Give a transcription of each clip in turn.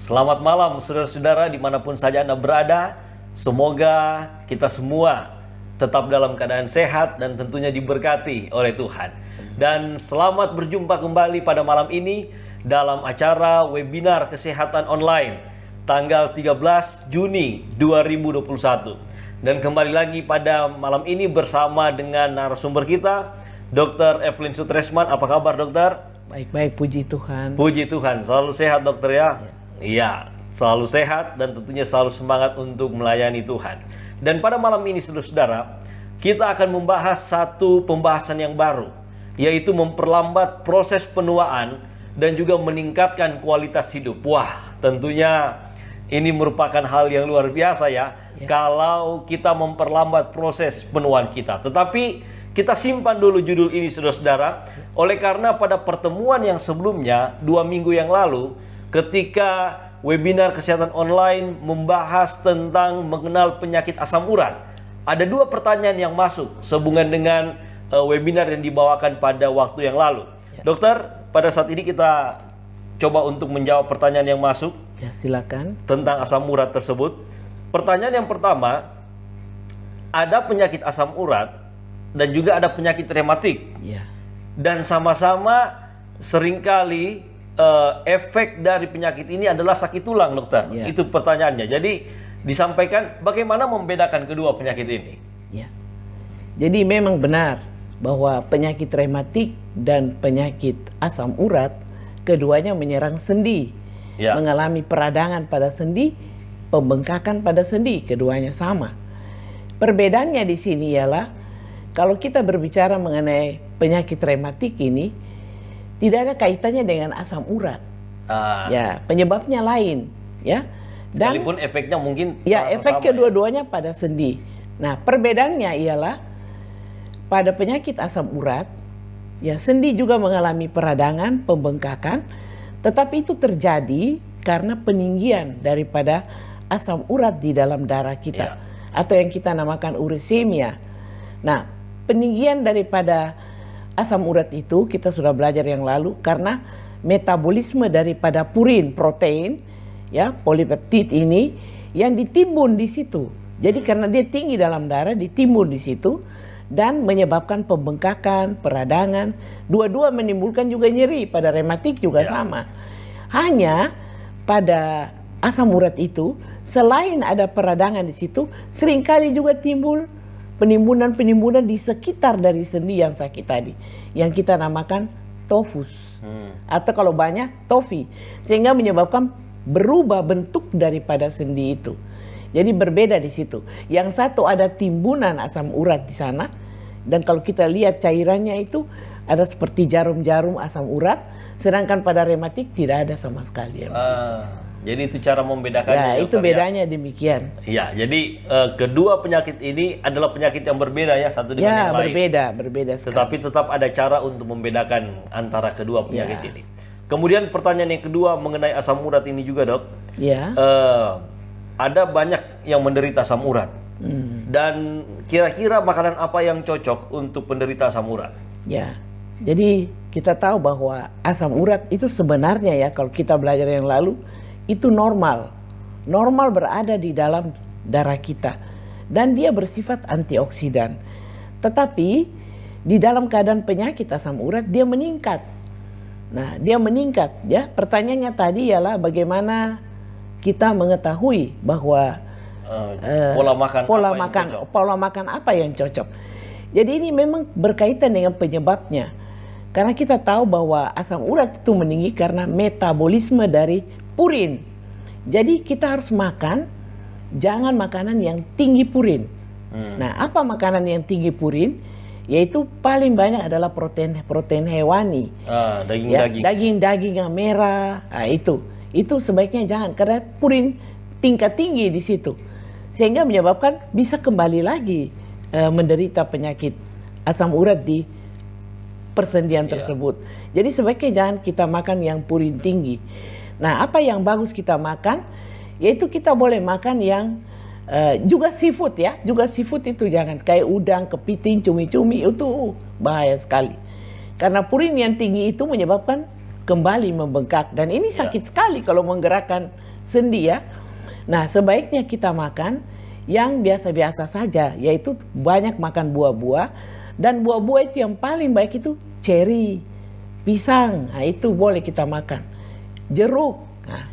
Selamat malam saudara-saudara dimanapun saja Anda berada. Semoga kita semua tetap dalam keadaan sehat dan tentunya diberkati oleh Tuhan. Dan selamat berjumpa kembali pada malam ini dalam acara webinar kesehatan online tanggal 13 Juni 2021. Dan kembali lagi pada malam ini bersama dengan narasumber kita, Dr. Evelyn Sutresman. Apa kabar dokter? Baik-baik, puji Tuhan. Puji Tuhan, selalu sehat dokter ya? Iya, selalu sehat dan tentunya selalu semangat untuk melayani Tuhan. Dan pada malam ini saudara-saudara, kita akan membahas satu pembahasan yang baru, yaitu memperlambat proses penuaan dan juga meningkatkan kualitas hidup. Wah, tentunya ini merupakan hal yang luar biasa ya. Kalau kita memperlambat proses penuaan kita. Tetapi kita simpan dulu judul ini saudara-saudara, oleh karena pada pertemuan yang sebelumnya 2 minggu yang lalu, ketika webinar kesehatan online membahas tentang mengenal penyakit asam urat, ada 2 pertanyaan yang masuk sehubungan dengan webinar yang dibawakan pada waktu yang lalu. Dokter, pada saat ini kita coba untuk menjawab pertanyaan yang masuk. Ya, silakan. Tentang asam urat tersebut. Pertanyaan yang pertama, ada penyakit asam urat dan juga ada penyakit rematik. Ya. Dan sama-sama seringkali efek dari penyakit ini adalah sakit tulang, dokter. Ya. Itu pertanyaannya. Jadi disampaikan bagaimana membedakan kedua penyakit ini. Ya. Jadi memang benar bahwa penyakit rematik dan penyakit asam urat keduanya menyerang sendi. Ya. Mengalami peradangan pada sendi, pembengkakan pada sendi, keduanya sama. Perbedaannya di sini ialah kalau kita berbicara mengenai penyakit rematik ini tidak ada kaitannya dengan asam urat. Ya, penyebabnya lain, ya. Dan Sekalipun efeknya mungkin ya, efek sama, kedua-duanya pada sendi. Nah, perbedaannya ialah pada penyakit asam urat, ya sendi juga mengalami peradangan, pembengkakan, tetapi itu terjadi karena peninggian daripada asam urat di dalam darah kita, atau yang kita namakan urisemia. Nah, peninggian daripada asam urat itu kita sudah belajar yang lalu karena metabolisme daripada purin, protein, ya, polipeptid ini yang ditimbun di situ. Jadi karena dia tinggi dalam darah, ditimbun di situ dan menyebabkan pembengkakan, peradangan. Dua-dua menimbulkan juga nyeri, pada rematik juga sama. Hanya pada asam urat itu selain ada peradangan di situ, seringkali juga timbul penimbunan-penimbunan di sekitar dari sendi yang sakit tadi, yang kita namakan tofus, atau kalau banyak tofi, sehingga menyebabkan berubah bentuk daripada sendi itu. Jadi berbeda di situ. Yang satu ada timbunan asam urat di sana, dan kalau kita lihat cairannya itu ada seperti jarum-jarum asam urat, sedangkan pada rematik tidak ada sama sekali. Jadi itu cara membedakannya. Ya, itu bedanya demikian. Ya, jadi kedua penyakit ini adalah penyakit yang berbeda ya, satu dengan yang lain. Berbeda sekali. Tetapi tetap ada cara untuk membedakan antara kedua penyakit ini. Kemudian pertanyaan yang kedua mengenai asam urat ini juga, dok. Ya. Ada banyak yang menderita asam urat. Dan kira-kira makanan apa yang cocok untuk penderita asam urat? Ya. Jadi kita tahu bahwa asam urat itu sebenarnya ya, kalau kita belajar yang lalu, itu normal. Normal berada di dalam darah kita. Dan dia bersifat antioksidan. Tetapi di dalam keadaan penyakit asam urat dia meningkat. Nah, dia meningkat ya. Pertanyaannya tadi ialah bagaimana kita mengetahui bahwa pola makan apa yang cocok. Jadi ini memang berkaitan dengan penyebabnya. Karena kita tahu bahwa asam urat itu meninggi karena metabolisme dari purin. Jadi kita harus makan, jangan makanan yang tinggi purin. Nah, apa makanan yang tinggi purin? Yaitu paling banyak adalah protein hewani. Daging-daging yang merah. Nah, itu sebaiknya jangan, karena purin tingkat tinggi di situ. Sehingga menyebabkan bisa kembali lagi menderita penyakit asam urat di persendian tersebut. Jadi sebaiknya jangan kita makan yang purin tinggi. Nah, apa yang bagus kita makan? Yaitu kita boleh makan yang juga seafood ya. Juga seafood itu jangan kayak udang, kepiting, cumi-cumi, itu bahaya sekali. Karena purin yang tinggi itu menyebabkan kembali membengkak. Dan ini sakit sekali kalau menggerakkan sendi ya. Nah, sebaiknya kita makan yang biasa-biasa saja, yaitu banyak makan buah-buah, dan buah-buah itu yang paling baik itu ceri, pisang, nah itu boleh kita makan. Jeruk, nah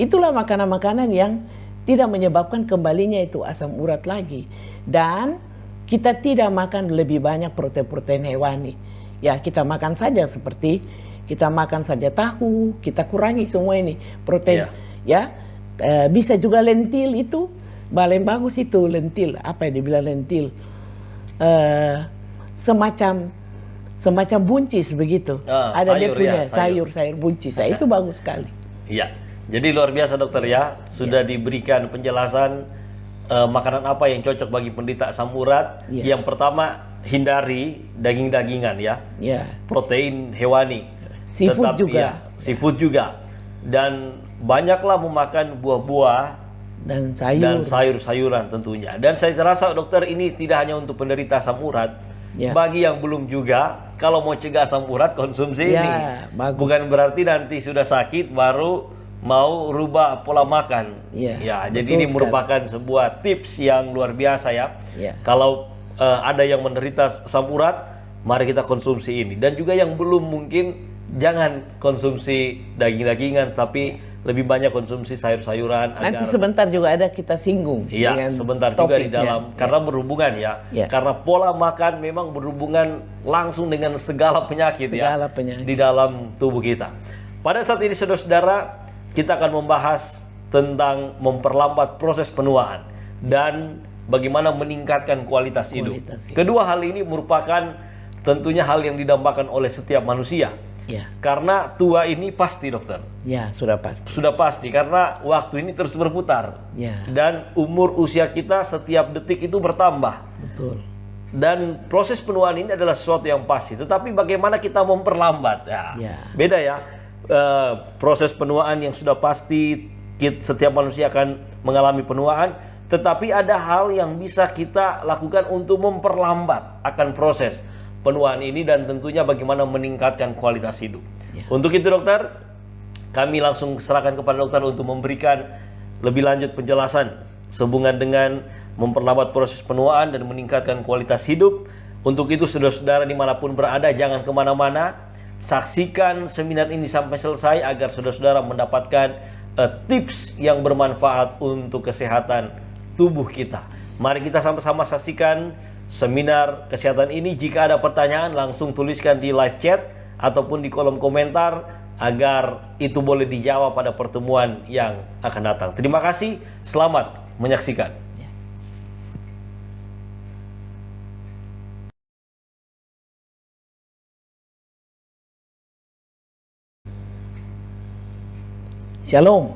itulah makanan-makanan yang tidak menyebabkan kembalinya itu asam urat lagi. Dan kita tidak makan lebih banyak protein-protein hewani. Ya, kita makan saja seperti kita makan saja tahu, kita kurangi semua ini protein. Ya, bisa juga lentil itu, paling bagus itu lentil. Apa yang dibilang lentil? Semacam buncis begitu. Ada dia punya sayur buncis. Nah, itu bagus sekali. Iya. Jadi luar biasa dokter ya. Sudah diberikan penjelasan makanan apa yang cocok bagi penderita asam urat. Yang pertama, hindari daging-dagingan ya. Protein hewani. Seafood juga. Ya, seafood juga. Dan banyaklah memakan buah-buah dan sayur-sayuran tentunya. Dan saya terasa dokter ini tidak hanya untuk penderita asam urat. Bagi yang belum juga, kalau mau cegah asam urat konsumsi ini. Bagus. Bukan berarti nanti sudah sakit baru mau rubah pola makan. Jadi ini merupakan sebuah tips yang luar biasa ya. Kalau ada yang menderita asam urat, mari kita konsumsi ini. Dan juga yang belum mungkin jangan konsumsi daging-dagingan, tapi lebih banyak konsumsi sayur-sayuran. Nanti sebentar juga ada kita singgung. Iya, sebentar juga di dalam, karena berhubungan ya. Karena pola makan memang berhubungan langsung dengan segala penyakit di dalam tubuh kita. Pada saat ini saudara-saudara, kita akan membahas tentang memperlambat proses penuaan dan bagaimana meningkatkan kualitas hidup. Kedua hal ini merupakan tentunya hal yang didambakan oleh setiap manusia. Karena tua ini pasti dokter. Sudah pasti. Sudah pasti karena waktu ini terus berputar. Dan umur usia kita setiap detik itu bertambah. Betul. Dan proses penuaan ini adalah sesuatu yang pasti. Tetapi bagaimana kita memperlambat? Beda ya. Proses penuaan yang sudah pasti setiap manusia akan mengalami penuaan. Tetapi ada hal yang bisa kita lakukan untuk memperlambat akan proses penuaan ini dan tentunya bagaimana meningkatkan kualitas hidup. Untuk itu dokter, kami langsung serahkan kepada dokter untuk memberikan lebih lanjut penjelasan sehubungan dengan memperlambat proses penuaan dan meningkatkan kualitas hidup. Untuk itu saudara-saudara dimanapun berada, jangan kemana-mana, saksikan seminar ini sampai selesai agar saudara-saudara mendapatkan tips yang bermanfaat untuk kesehatan tubuh kita. Mari kita sama-sama saksikan seminar kesehatan ini. Jika ada pertanyaan langsung tuliskan di live chat ataupun di kolom komentar agar itu boleh dijawab pada pertemuan yang akan datang. Terima kasih, selamat menyaksikan. Shalom.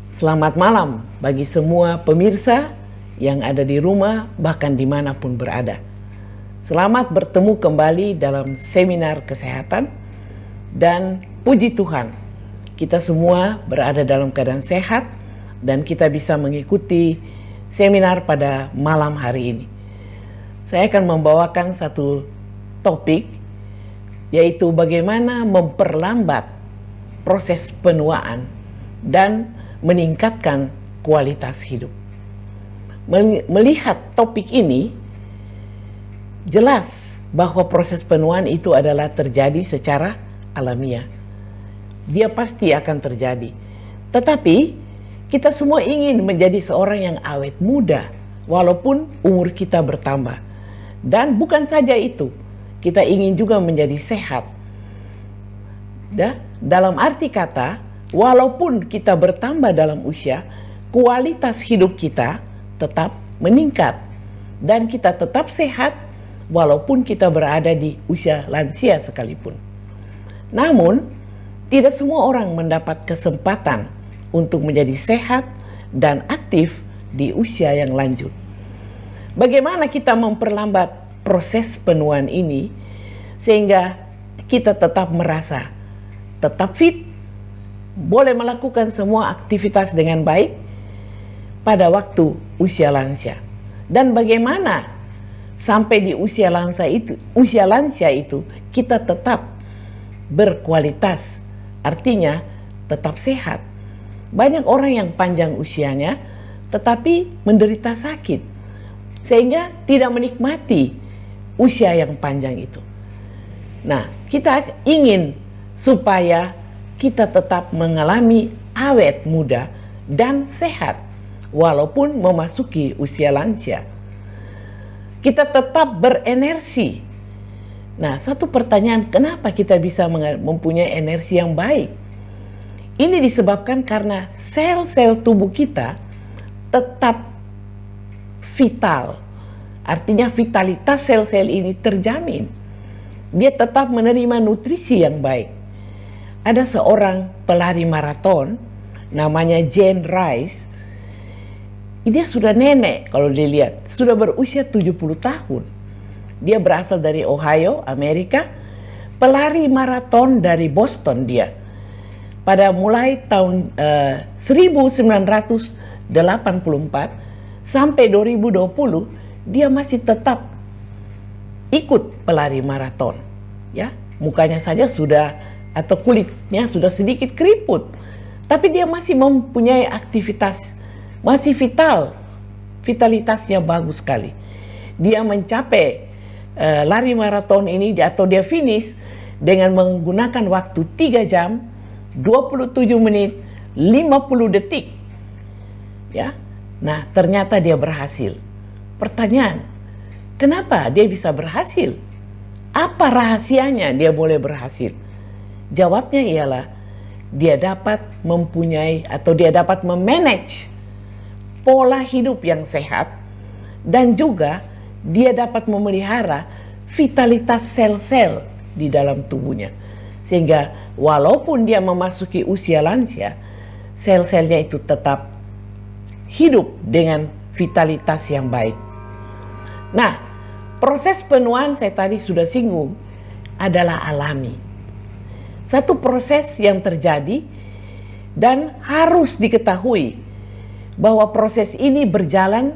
Selamat malam bagi semua pemirsa yang ada di rumah, bahkan dimanapun berada. Selamat bertemu kembali dalam seminar kesehatan. Dan puji Tuhan, kita semua berada dalam keadaan sehat dan kita bisa mengikuti seminar pada malam hari ini. Saya akan membawakan satu topik, yaitu bagaimana memperlambat proses penuaan dan meningkatkan kualitas hidup. Melihat topik ini, jelas bahwa proses penuaan itu adalah terjadi secara alamiah. Dia pasti akan terjadi. Tetapi kita semua ingin menjadi seorang yang awet muda walaupun umur kita bertambah. Dan bukan saja itu, kita ingin juga menjadi sehat. Dalam arti kata, walaupun kita bertambah dalam usia, kualitas hidup kita tetap meningkat dan kita tetap sehat walaupun kita berada di usia lansia sekalipun. Namun, tidak semua orang mendapat kesempatan untuk menjadi sehat dan aktif di usia yang lanjut. Bagaimana kita memperlambat proses penuaan ini sehingga kita tetap merasa tetap fit, boleh melakukan semua aktivitas dengan baik pada waktu usia lansia. Dan bagaimana sampai di usia lansia itu kita tetap berkualitas, artinya tetap sehat. Banyak orang yang panjang usianya tetapi menderita sakit sehingga tidak menikmati usia yang panjang itu. Nah, kita ingin supaya kita tetap mengalami awet muda dan sehat walaupun memasuki usia lansia. Kita tetap berenergi. Nah, satu pertanyaan, kenapa kita bisa mempunyai energi yang baik? Ini disebabkan karena sel-sel tubuh kita tetap vital. Artinya vitalitas sel-sel ini terjamin. Dia tetap menerima nutrisi yang baik. Ada seorang pelari maraton namanya Jane Rice. Dia sudah nenek kalau dilihat, sudah berusia 70 tahun. Dia berasal dari Ohio, Amerika. Pelari maraton dari Boston dia. Pada mulai tahun 1984 sampai 2020 dia masih tetap ikut pelari maraton. Ya, mukanya saja sudah atau kulitnya sudah sedikit keriput, tapi dia masih mempunyai aktivitas, masih vital, vitalitasnya bagus sekali. Dia mencapai lari maraton ini atau dia finish dengan menggunakan waktu 3 jam 27 menit 50 detik. Ya. Nah, ternyata dia berhasil. Pertanyaan, kenapa dia bisa berhasil? Apa rahasianya dia boleh berhasil? Jawabnya ialah dia dapat mempunyai atau dia dapat memanage pola hidup yang sehat dan juga dia dapat memelihara vitalitas sel-sel di dalam tubuhnya. Sehingga walaupun dia memasuki usia lansia, sel-selnya itu tetap hidup dengan vitalitas yang baik. Nah, proses penuaan saya tadi sudah singgung adalah alami. Satu proses yang terjadi dan harus diketahui bahwa proses ini berjalan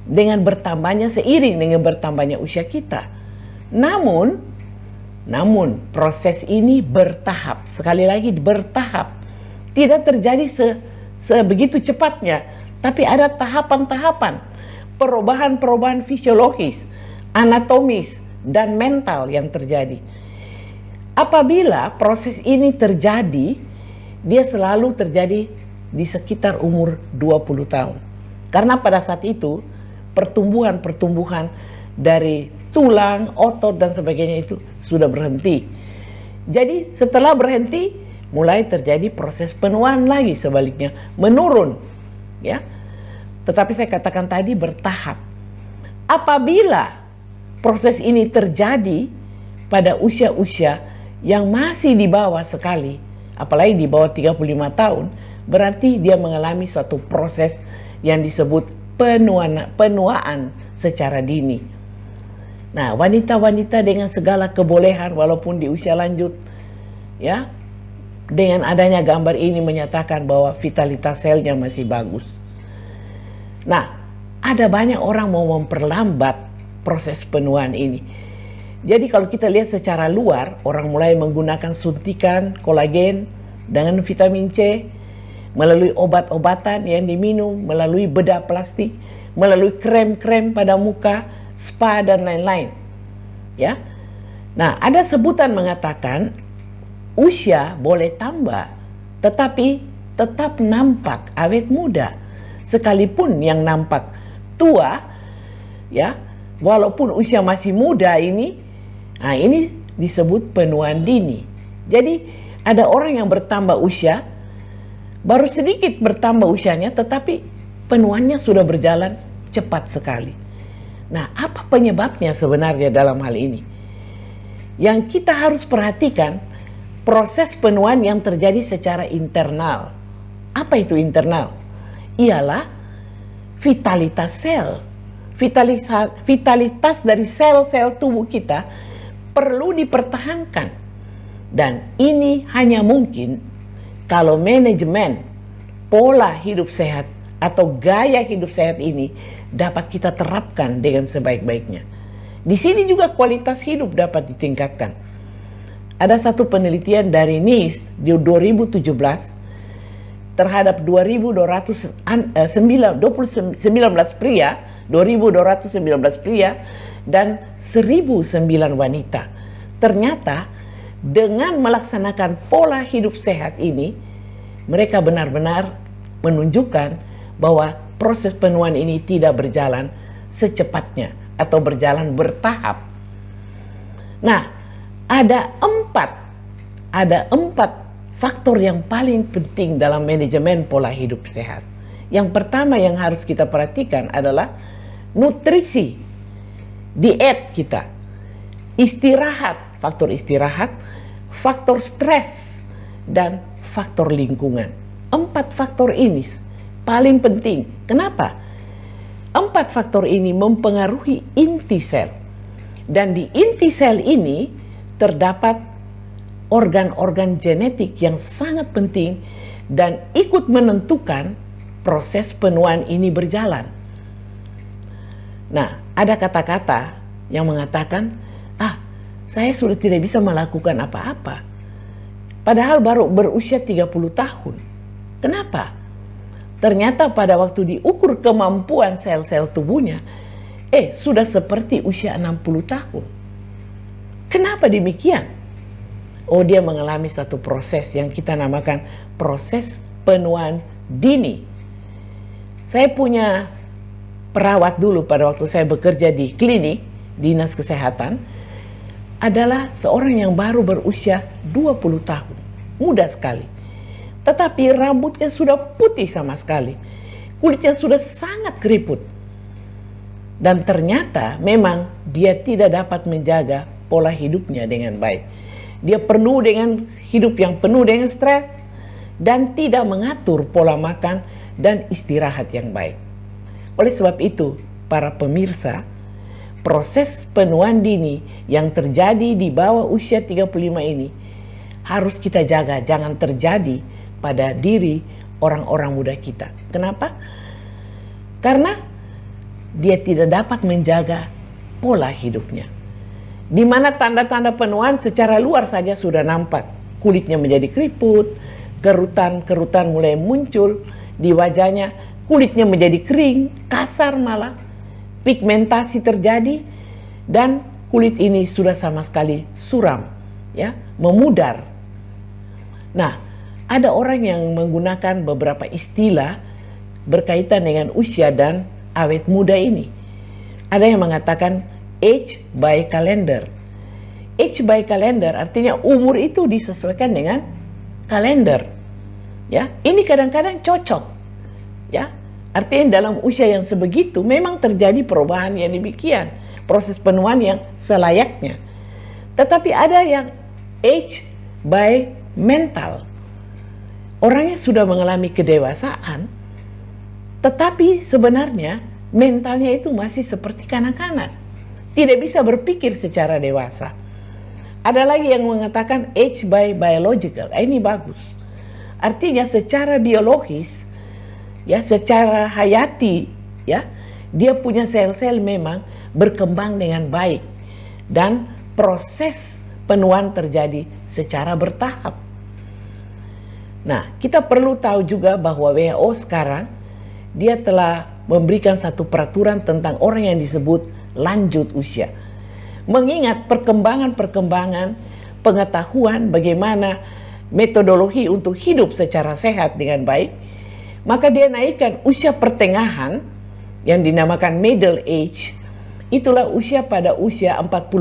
dengan bertambahnya seiring dengan bertambahnya usia kita. Namun proses ini bertahap. Sekali lagi bertahap. Tidak terjadi sebegitu cepatnya, tapi ada tahapan-tahapan, perubahan-perubahan fisiologis, anatomis, dan mental yang terjadi. Apabila proses ini terjadi, dia selalu terjadi di sekitar umur 20 tahun. Karena pada saat itu, pertumbuhan dari tulang, otot, dan sebagainya itu sudah berhenti. Jadi setelah berhenti, mulai terjadi proses penuaan lagi, sebaliknya menurun. Ya. Tetapi saya katakan tadi bertahap. Apabila proses ini terjadi pada usia-usia yang masih di bawah sekali, apalagi di bawah 35 tahun, berarti dia mengalami suatu proses yang disebut penuaan secara dini. Nah, wanita-wanita dengan segala kebolehan walaupun di usia lanjut, ya, dengan adanya gambar ini menyatakan bahwa vitalitas selnya masih bagus. Nah, ada banyak orang mau memperlambat proses penuaan ini. Jadi kalau kita lihat secara luar, orang mulai menggunakan suntikan kolagen dengan vitamin C, melalui obat-obatan yang diminum, melalui bedah plastik, melalui krem-krem pada muka, spa, dan lain-lain. Ya. Nah, ada sebutan mengatakan usia boleh tambah, tetapi tetap nampak awet muda. Sekalipun yang nampak tua, ya, walaupun usia masih muda ini disebut penuaan dini. Jadi ada orang yang bertambah usia, baru sedikit bertambah usianya, tetapi penuaannya sudah berjalan cepat sekali. Nah, apa penyebabnya sebenarnya dalam hal ini? Yang kita harus perhatikan, proses penuaan yang terjadi secara internal. Apa itu internal? Ialah vitalitas sel. Vitalitas dari sel-sel tubuh kita perlu dipertahankan. Dan ini hanya mungkin kalau manajemen pola hidup sehat atau gaya hidup sehat ini dapat kita terapkan dengan sebaik-baiknya. Di sini juga kualitas hidup dapat ditingkatkan. ada satu penelitian dari NICE di 2017 terhadap 2.219 pria, 2.219 pria dan 1.009 wanita. Ternyata dengan melaksanakan pola hidup sehat ini, mereka benar-benar menunjukkan bahwa proses penuaan ini tidak berjalan secepatnya atau berjalan bertahap. Nah, ada empat faktor yang paling penting dalam manajemen pola hidup sehat. Yang pertama yang harus kita perhatikan adalah nutrisi, diet kita, istirahat, faktor stres, dan faktor lingkungan. 4 faktor ini paling penting. Kenapa? 4 faktor ini mempengaruhi inti sel. Dan di inti sel ini terdapat organ-organ genetik yang sangat penting dan ikut menentukan proses penuaan ini berjalan. Nah, ada kata-kata yang mengatakan, saya sudah tidak bisa melakukan apa-apa. Padahal baru berusia 30 tahun. Kenapa? Ternyata pada waktu diukur kemampuan sel-sel tubuhnya, sudah seperti usia 60 tahun. Kenapa demikian? Dia mengalami satu proses yang kita namakan proses penuaan dini. Saya punya perawat dulu pada waktu saya bekerja di klinik, dinas kesehatan, adalah seorang yang baru berusia 20 tahun. Muda sekali. Tetapi rambutnya sudah putih sama sekali. Kulitnya sudah sangat keriput. Dan ternyata memang dia tidak dapat menjaga pola hidupnya dengan baik. Dia penuh dengan hidup yang penuh dengan stres dan tidak mengatur pola makan dan istirahat yang baik. Oleh sebab itu, para pemirsa, proses penuaan dini yang terjadi di bawah usia 35 ini harus kita jaga, jangan terjadi pada diri orang-orang muda kita. Kenapa? Karena dia tidak dapat menjaga pola hidupnya. Di mana tanda-tanda penuaan secara luar saja sudah nampak. Kulitnya menjadi keriput, kerutan-kerutan mulai muncul di wajahnya, kulitnya menjadi kering, kasar malah, pigmentasi terjadi, dan kulit ini sudah sama sekali suram, ya, memudar. Nah, ada orang yang menggunakan beberapa istilah berkaitan dengan usia dan awet muda ini. Ada yang mengatakan age by calendar. Age by calendar artinya umur itu disesuaikan dengan kalender. Ya, ini kadang-kadang cocok. Ya, artinya dalam usia yang sebegitu memang terjadi perubahan yang demikian, proses penuaan yang selayaknya. Tetapi ada yang age by mental. Orangnya sudah mengalami kedewasaan, tetapi sebenarnya mentalnya itu masih seperti kanak-kanak. Tidak bisa berpikir secara dewasa. Ada lagi yang mengatakan age by biological. Ini bagus. Artinya secara biologis, ya, secara hayati, ya, dia punya sel-sel memang berkembang dengan baik. Dan proses penuaan terjadi secara bertahap. Nah, kita perlu tahu juga bahwa WHO sekarang dia telah memberikan satu peraturan tentang orang yang disebut lanjut usia. Mengingat perkembangan pengetahuan bagaimana metodologi untuk hidup secara sehat dengan baik, maka dia naikkan usia pertengahan yang dinamakan middle age. Itulah usia pada usia 45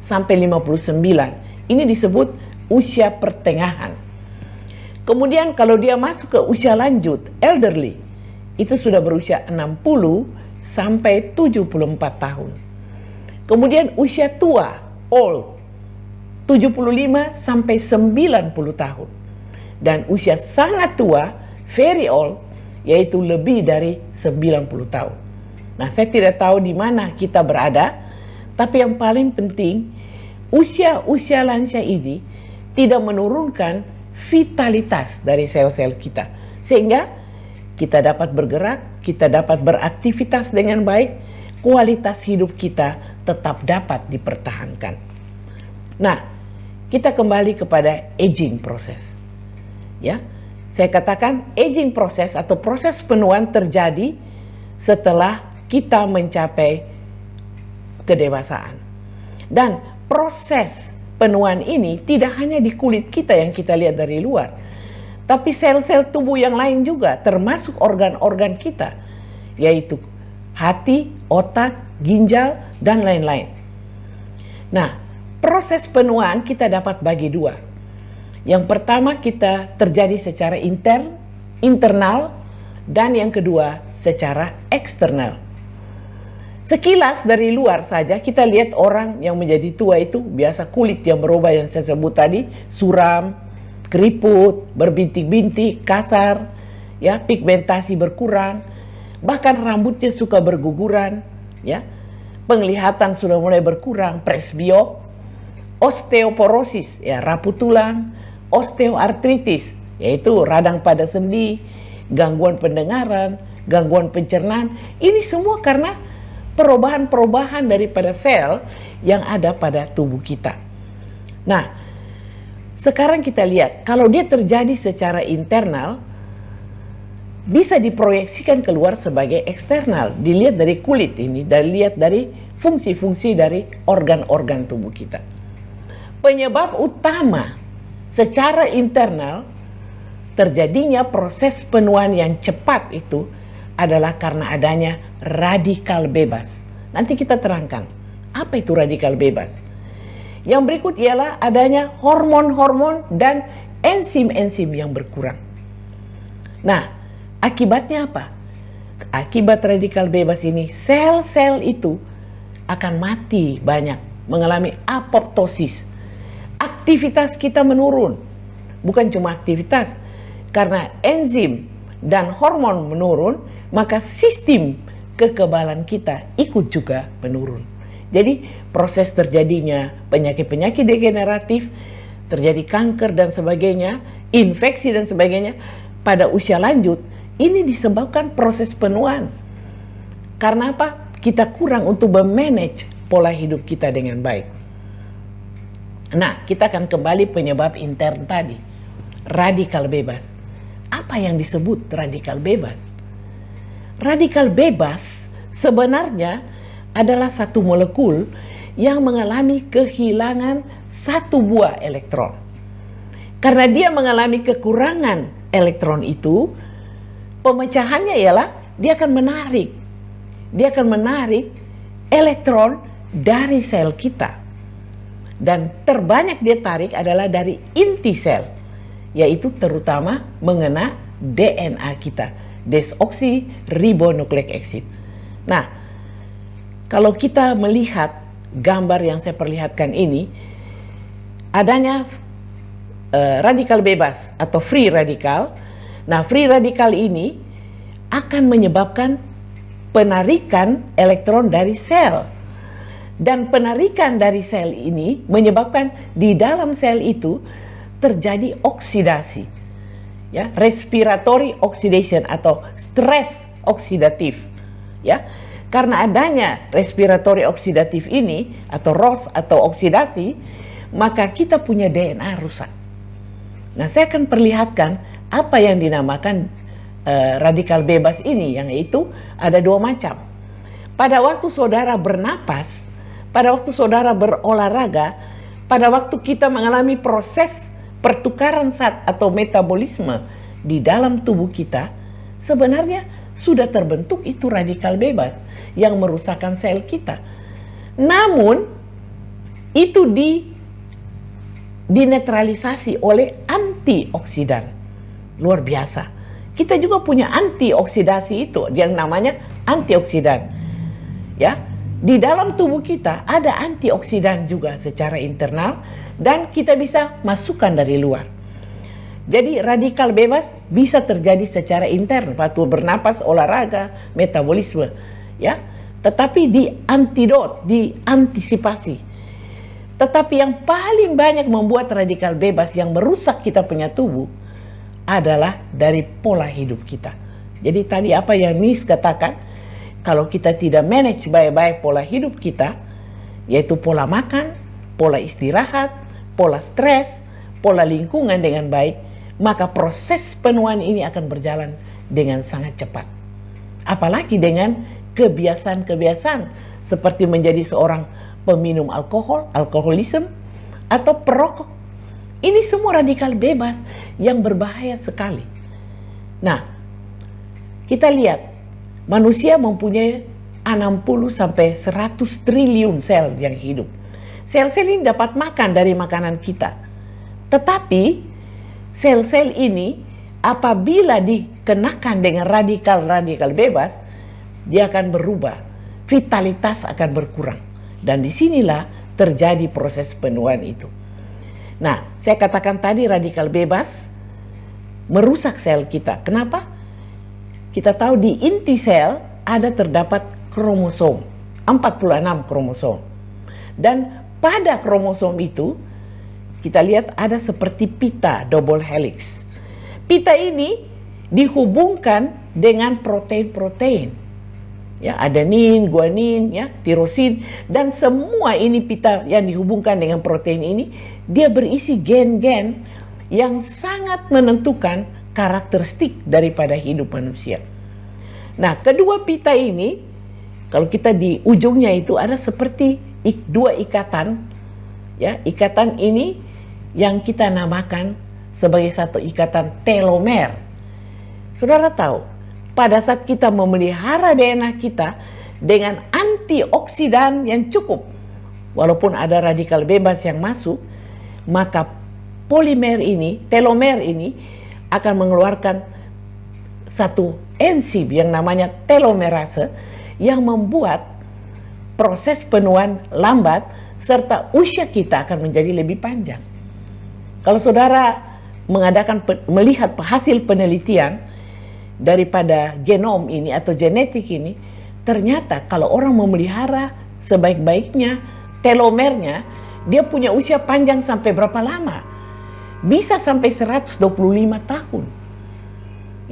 sampai 59. Ini disebut usia pertengahan. Kemudian kalau dia masuk ke usia lanjut, elderly, itu sudah berusia 60 sampai 74 tahun. Kemudian usia tua, old, 75 sampai 90 tahun. Dan usia sangat tua, very old, yaitu lebih dari 90 tahun. Nah, saya tidak tahu di mana kita berada, tapi yang paling penting, usia-usia lansia ini tidak menurunkan vitalitas dari sel-sel kita. Sehingga kita dapat bergerak, kita dapat beraktivitas dengan baik, kualitas hidup kita tetap dapat dipertahankan. Nah, kita kembali kepada aging proses. Ya, saya katakan aging proses atau proses penuaan terjadi setelah kita mencapai kedewasaan. Dan proses penuaan ini tidak hanya di kulit kita yang kita lihat dari luar, tapi sel-sel tubuh yang lain juga, termasuk organ-organ kita, yaitu hati, otak, ginjal, dan lain-lain. Nah, proses penuaan kita dapat bagi dua. Yang pertama kita terjadi secara internal, dan yang kedua secara eksternal. Sekilas dari luar saja kita lihat orang yang menjadi tua itu biasa kulit yang berubah yang saya sebut tadi, suram, keriput, berbintik-bintik, kasar, ya, pigmentasi berkurang, bahkan rambutnya suka berguguran, ya. Penglihatan sudah mulai berkurang, presbiop, osteoporosis, ya, rapuh tulang, osteoartritis, yaitu radang pada sendi, gangguan pendengaran, gangguan pencernaan. Ini semua karena perubahan-perubahan daripada sel yang ada pada tubuh kita. Nah, sekarang kita lihat, kalau dia terjadi secara internal, bisa diproyeksikan keluar sebagai eksternal. Dilihat dari kulit ini, dilihat dari fungsi-fungsi dari organ-organ tubuh kita. Penyebab utama secara internal terjadinya proses penuaan yang cepat itu adalah karena adanya radikal bebas. Nanti kita terangkan, apa itu radikal bebas? Yang berikut ialah adanya hormon-hormon dan enzim-enzim yang berkurang. Nah, akibatnya apa? Akibat radikal bebas ini, sel-sel itu akan mati banyak, mengalami apoptosis. Aktivitas kita menurun. Bukan cuma aktivitas, karena enzim dan hormon menurun, maka sistem kekebalan kita ikut juga menurun. Jadi proses terjadinya penyakit-penyakit degeneratif, terjadi kanker dan sebagainya, infeksi dan sebagainya pada usia lanjut, ini disebabkan proses penuaan. Karena apa? Kita kurang untuk memanage pola hidup kita dengan baik. Nah, kita akan kembali penyebab intern tadi, radikal bebas. Apa yang disebut radikal bebas? Radikal bebas sebenarnya adalah satu molekul yang mengalami kehilangan satu buah elektron. Karena dia mengalami kekurangan elektron itu, pemecahannya ialah dia akan menarik. Dia akan menarik elektron dari sel kita. Dan terbanyak dia tarik adalah dari inti sel, yaitu terutama mengena DNA kita, desoksiribonukleik acid. Nah, kalau kita melihat gambar yang saya perlihatkan ini, adanya radikal bebas atau free radikal. Nah, free radikal ini akan menyebabkan penarikan elektron dari sel. Dan penarikan dari sel ini menyebabkan di dalam sel itu terjadi oksidasi. Ya, respiratory oxidation atau stres oksidatif. Ya, karena adanya respiratory oksidatif ini atau ROS atau oksidasi, maka kita punya DNA rusak. Nah, saya akan perlihatkan apa yang dinamakan radikal bebas ini, yang itu ada dua macam. Pada waktu saudara bernapas, pada waktu saudara berolahraga, pada waktu kita mengalami proses pertukaran zat atau metabolisme di dalam tubuh kita, sebenarnya sudah terbentuk itu radikal bebas yang merusakkan sel kita. Namun itu dinetralisasi oleh antioksidan. Luar biasa. Kita juga punya antioksidasi itu yang namanya antioksidan. Ya. Di dalam tubuh kita ada antioksidan juga secara internal dan kita bisa masukkan dari luar. Jadi radikal bebas bisa terjadi secara intern waktu bernapas, olahraga, metabolisme, ya. Tetapi diantisipasi. Tetapi yang paling banyak membuat radikal bebas yang merusak kita punya tubuh adalah dari pola hidup kita. Jadi tadi apa yang Nis katakan, kalau kita tidak manage baik-baik pola hidup kita, yaitu pola makan, pola istirahat, pola stres, pola lingkungan dengan baik, maka proses penuaan ini akan berjalan dengan sangat cepat. Apalagi dengan kebiasaan-kebiasaan seperti menjadi seorang peminum alkoholisme, atau perokok. Ini semua radikal bebas yang berbahaya sekali. Nah, kita lihat manusia mempunyai 60 sampai 100 triliun sel yang hidup. Sel-sel ini dapat makan dari makanan kita. Tetapi sel-sel ini apabila dikenakan dengan radikal bebas, dia akan berubah. Vitalitas akan berkurang. Dan disinilah terjadi proses penuaan itu. Nah, saya katakan tadi radikal bebas merusak sel kita. Kenapa? Kita tahu di inti sel ada terdapat kromosom, 46 kromosom. Dan pada kromosom itu kita lihat ada seperti pita double helix. Pita ini dihubungkan dengan protein-protein. Ya, adenin, guanin, ya, tirosin, dan semua ini pita yang dihubungkan dengan protein ini, dia berisi gen-gen yang sangat menentukan karakteristik daripada hidup manusia. Nah, kedua pita ini, kalau kita di ujungnya itu ada seperti dua ikatan, ya, ikatan ini yang kita namakan sebagai satu ikatan telomer. Saudara tahu, pada saat kita memelihara DNA kita dengan antioksidan yang cukup, walaupun ada radikal bebas yang masuk, maka polimer ini, telomer ini akan mengeluarkan satu enzim yang namanya telomerase yang membuat proses penuaan lambat serta usia kita akan menjadi lebih panjang. Kalau saudara melihat hasil penelitian daripada genom ini atau genetik ini, ternyata kalau orang memelihara sebaik-baiknya telomernya, dia punya usia panjang sampai berapa lama? Bisa sampai 125 tahun.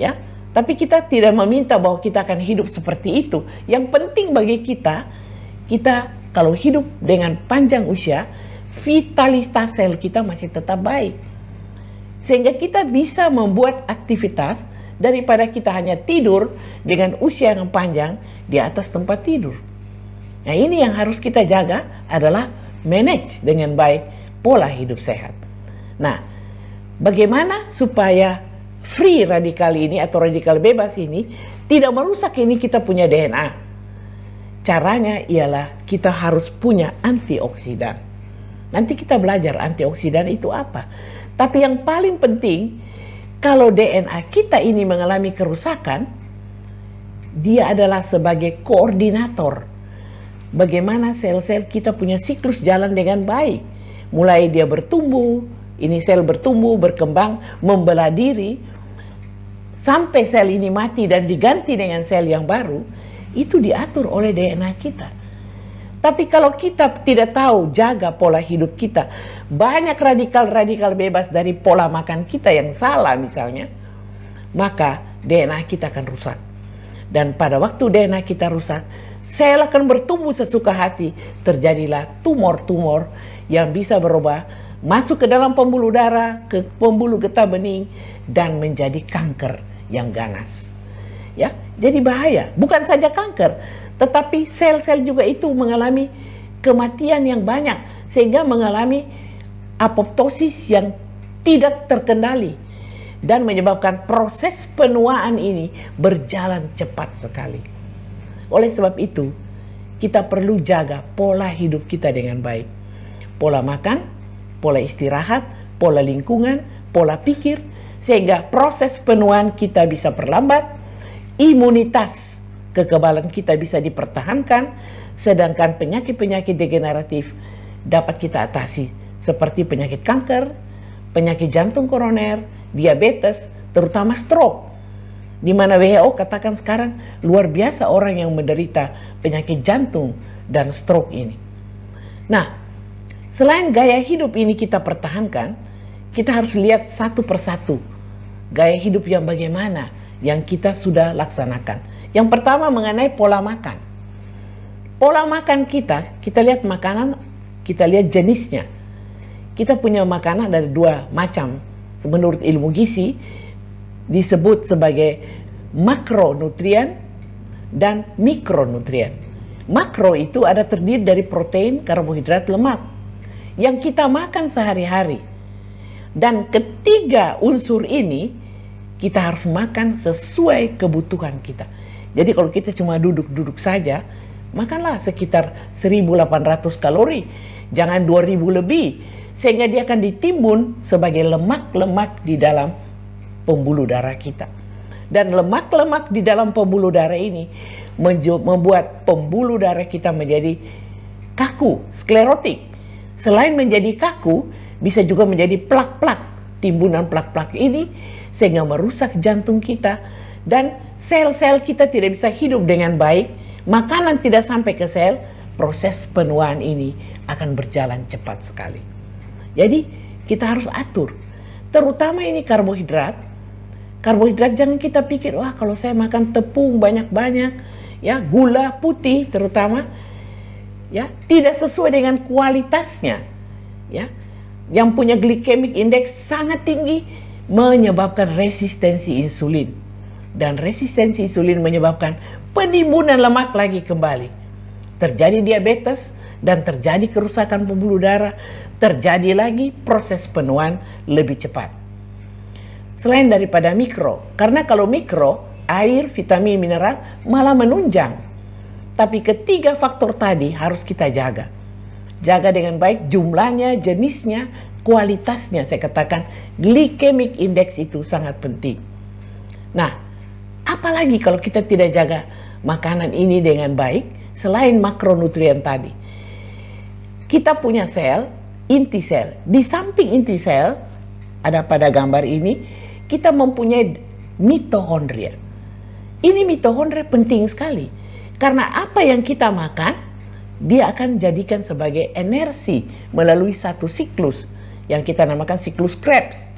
Ya, tapi kita tidak meminta bahwa kita akan hidup seperti itu. Yang penting bagi kita kalau hidup dengan panjang usia, vitalitas sel kita masih tetap baik. Sehingga kita bisa membuat aktivitas daripada kita hanya tidur dengan usia yang panjang di atas tempat tidur. Nah, ini yang harus kita jaga adalah manage dengan baik pola hidup sehat. Nah, bagaimana supaya free radikal ini atau radikal bebas ini tidak merusak ini kita punya DNA? Caranya ialah kita harus punya antioksidan. Nanti kita belajar antioksidan itu apa. Tapi yang paling penting, kalau DNA kita ini mengalami kerusakan, dia adalah sebagai koordinator. Bagaimana sel-sel kita punya siklus jalan dengan baik. Mulai dia bertumbuh, ini sel bertumbuh, berkembang, membelah diri, sampai sel ini mati dan diganti dengan sel yang baru, itu diatur oleh DNA kita. Tapi kalau kita tidak tahu jaga pola hidup kita, banyak radikal bebas dari pola makan kita yang salah misalnya, maka DNA kita akan rusak. Dan pada waktu DNA kita rusak, sel akan bertumbuh sesuka hati, terjadilah tumor-tumor yang bisa berubah, masuk ke dalam pembuluh darah, ke pembuluh getah bening, dan menjadi kanker yang ganas. Ya, jadi bahaya. Bukan saja kanker, tetapi sel-sel juga itu mengalami kematian yang banyak, sehingga mengalami apoptosis yang tidak terkendali dan menyebabkan proses penuaan ini berjalan cepat sekali. Oleh sebab itu, kita perlu jaga pola hidup kita dengan baik. Pola makan, pola istirahat, pola lingkungan, pola pikir, sehingga proses penuaan kita bisa perlambat, imunitas kekebalan kita bisa dipertahankan, sedangkan penyakit-penyakit degeneratif dapat kita atasi seperti penyakit kanker, penyakit jantung koroner, diabetes, terutama stroke, di mana WHO katakan sekarang luar biasa orang yang menderita penyakit jantung dan stroke ini. Nah, selain gaya hidup ini kita pertahankan, kita harus lihat satu persatu gaya hidup yang bagaimana yang kita sudah laksanakan. Yang pertama mengenai pola makan. Pola makan kita lihat makanan, kita lihat jenisnya. kita punya makanan ada dua macam. Menurut ilmu gizi disebut sebagai makronutrien dan mikronutrien. Makro itu ada terdiri dari protein, karbohidrat, lemak yang kita makan sehari-hari. Dan ketiga unsur ini kita harus makan sesuai kebutuhan kita. Jadi kalau kita cuma duduk-duduk saja, makanlah sekitar 1.800 kalori, jangan 2.000 lebih, sehingga dia akan ditimbun sebagai lemak-lemak di dalam pembuluh darah kita. Dan lemak-lemak di dalam pembuluh darah ini membuat pembuluh darah kita menjadi kaku, sklerotik. Selain menjadi kaku, bisa juga menjadi plak-plak. Timbunan plak-plak ini sehingga merusak jantung kita dan sel-sel kita tidak bisa hidup dengan baik. Makanan tidak sampai ke sel, proses penuaan ini akan berjalan cepat sekali. Jadi kita harus atur, terutama ini karbohidrat. Karbohidrat jangan kita pikir, wah kalau saya makan tepung banyak-banyak, ya gula putih terutama, ya tidak sesuai dengan kualitasnya, ya yang punya glycemic index sangat tinggi menyebabkan resistensi insulin, dan resistensi insulin menyebabkan penimbunan lemak lagi kembali, terjadi diabetes dan terjadi kerusakan pembuluh darah, terjadi lagi proses penuaan lebih cepat. Selain daripada mikro, karena kalau mikro, air, vitamin, mineral malah menunjang. Tapi ketiga faktor tadi harus kita jaga. Jaga dengan baik jumlahnya, jenisnya, kualitasnya. Saya katakan glycemic index itu sangat penting. Nah, apalagi kalau kita tidak jaga makanan ini dengan baik, selain makronutrien tadi. Kita punya sel, inti sel. Di samping inti sel, ada pada gambar ini, kita mempunyai mitochondria. Ini mitochondria penting sekali. Karena apa yang kita makan, dia akan jadikan sebagai energi melalui satu siklus yang kita namakan siklus Krebs.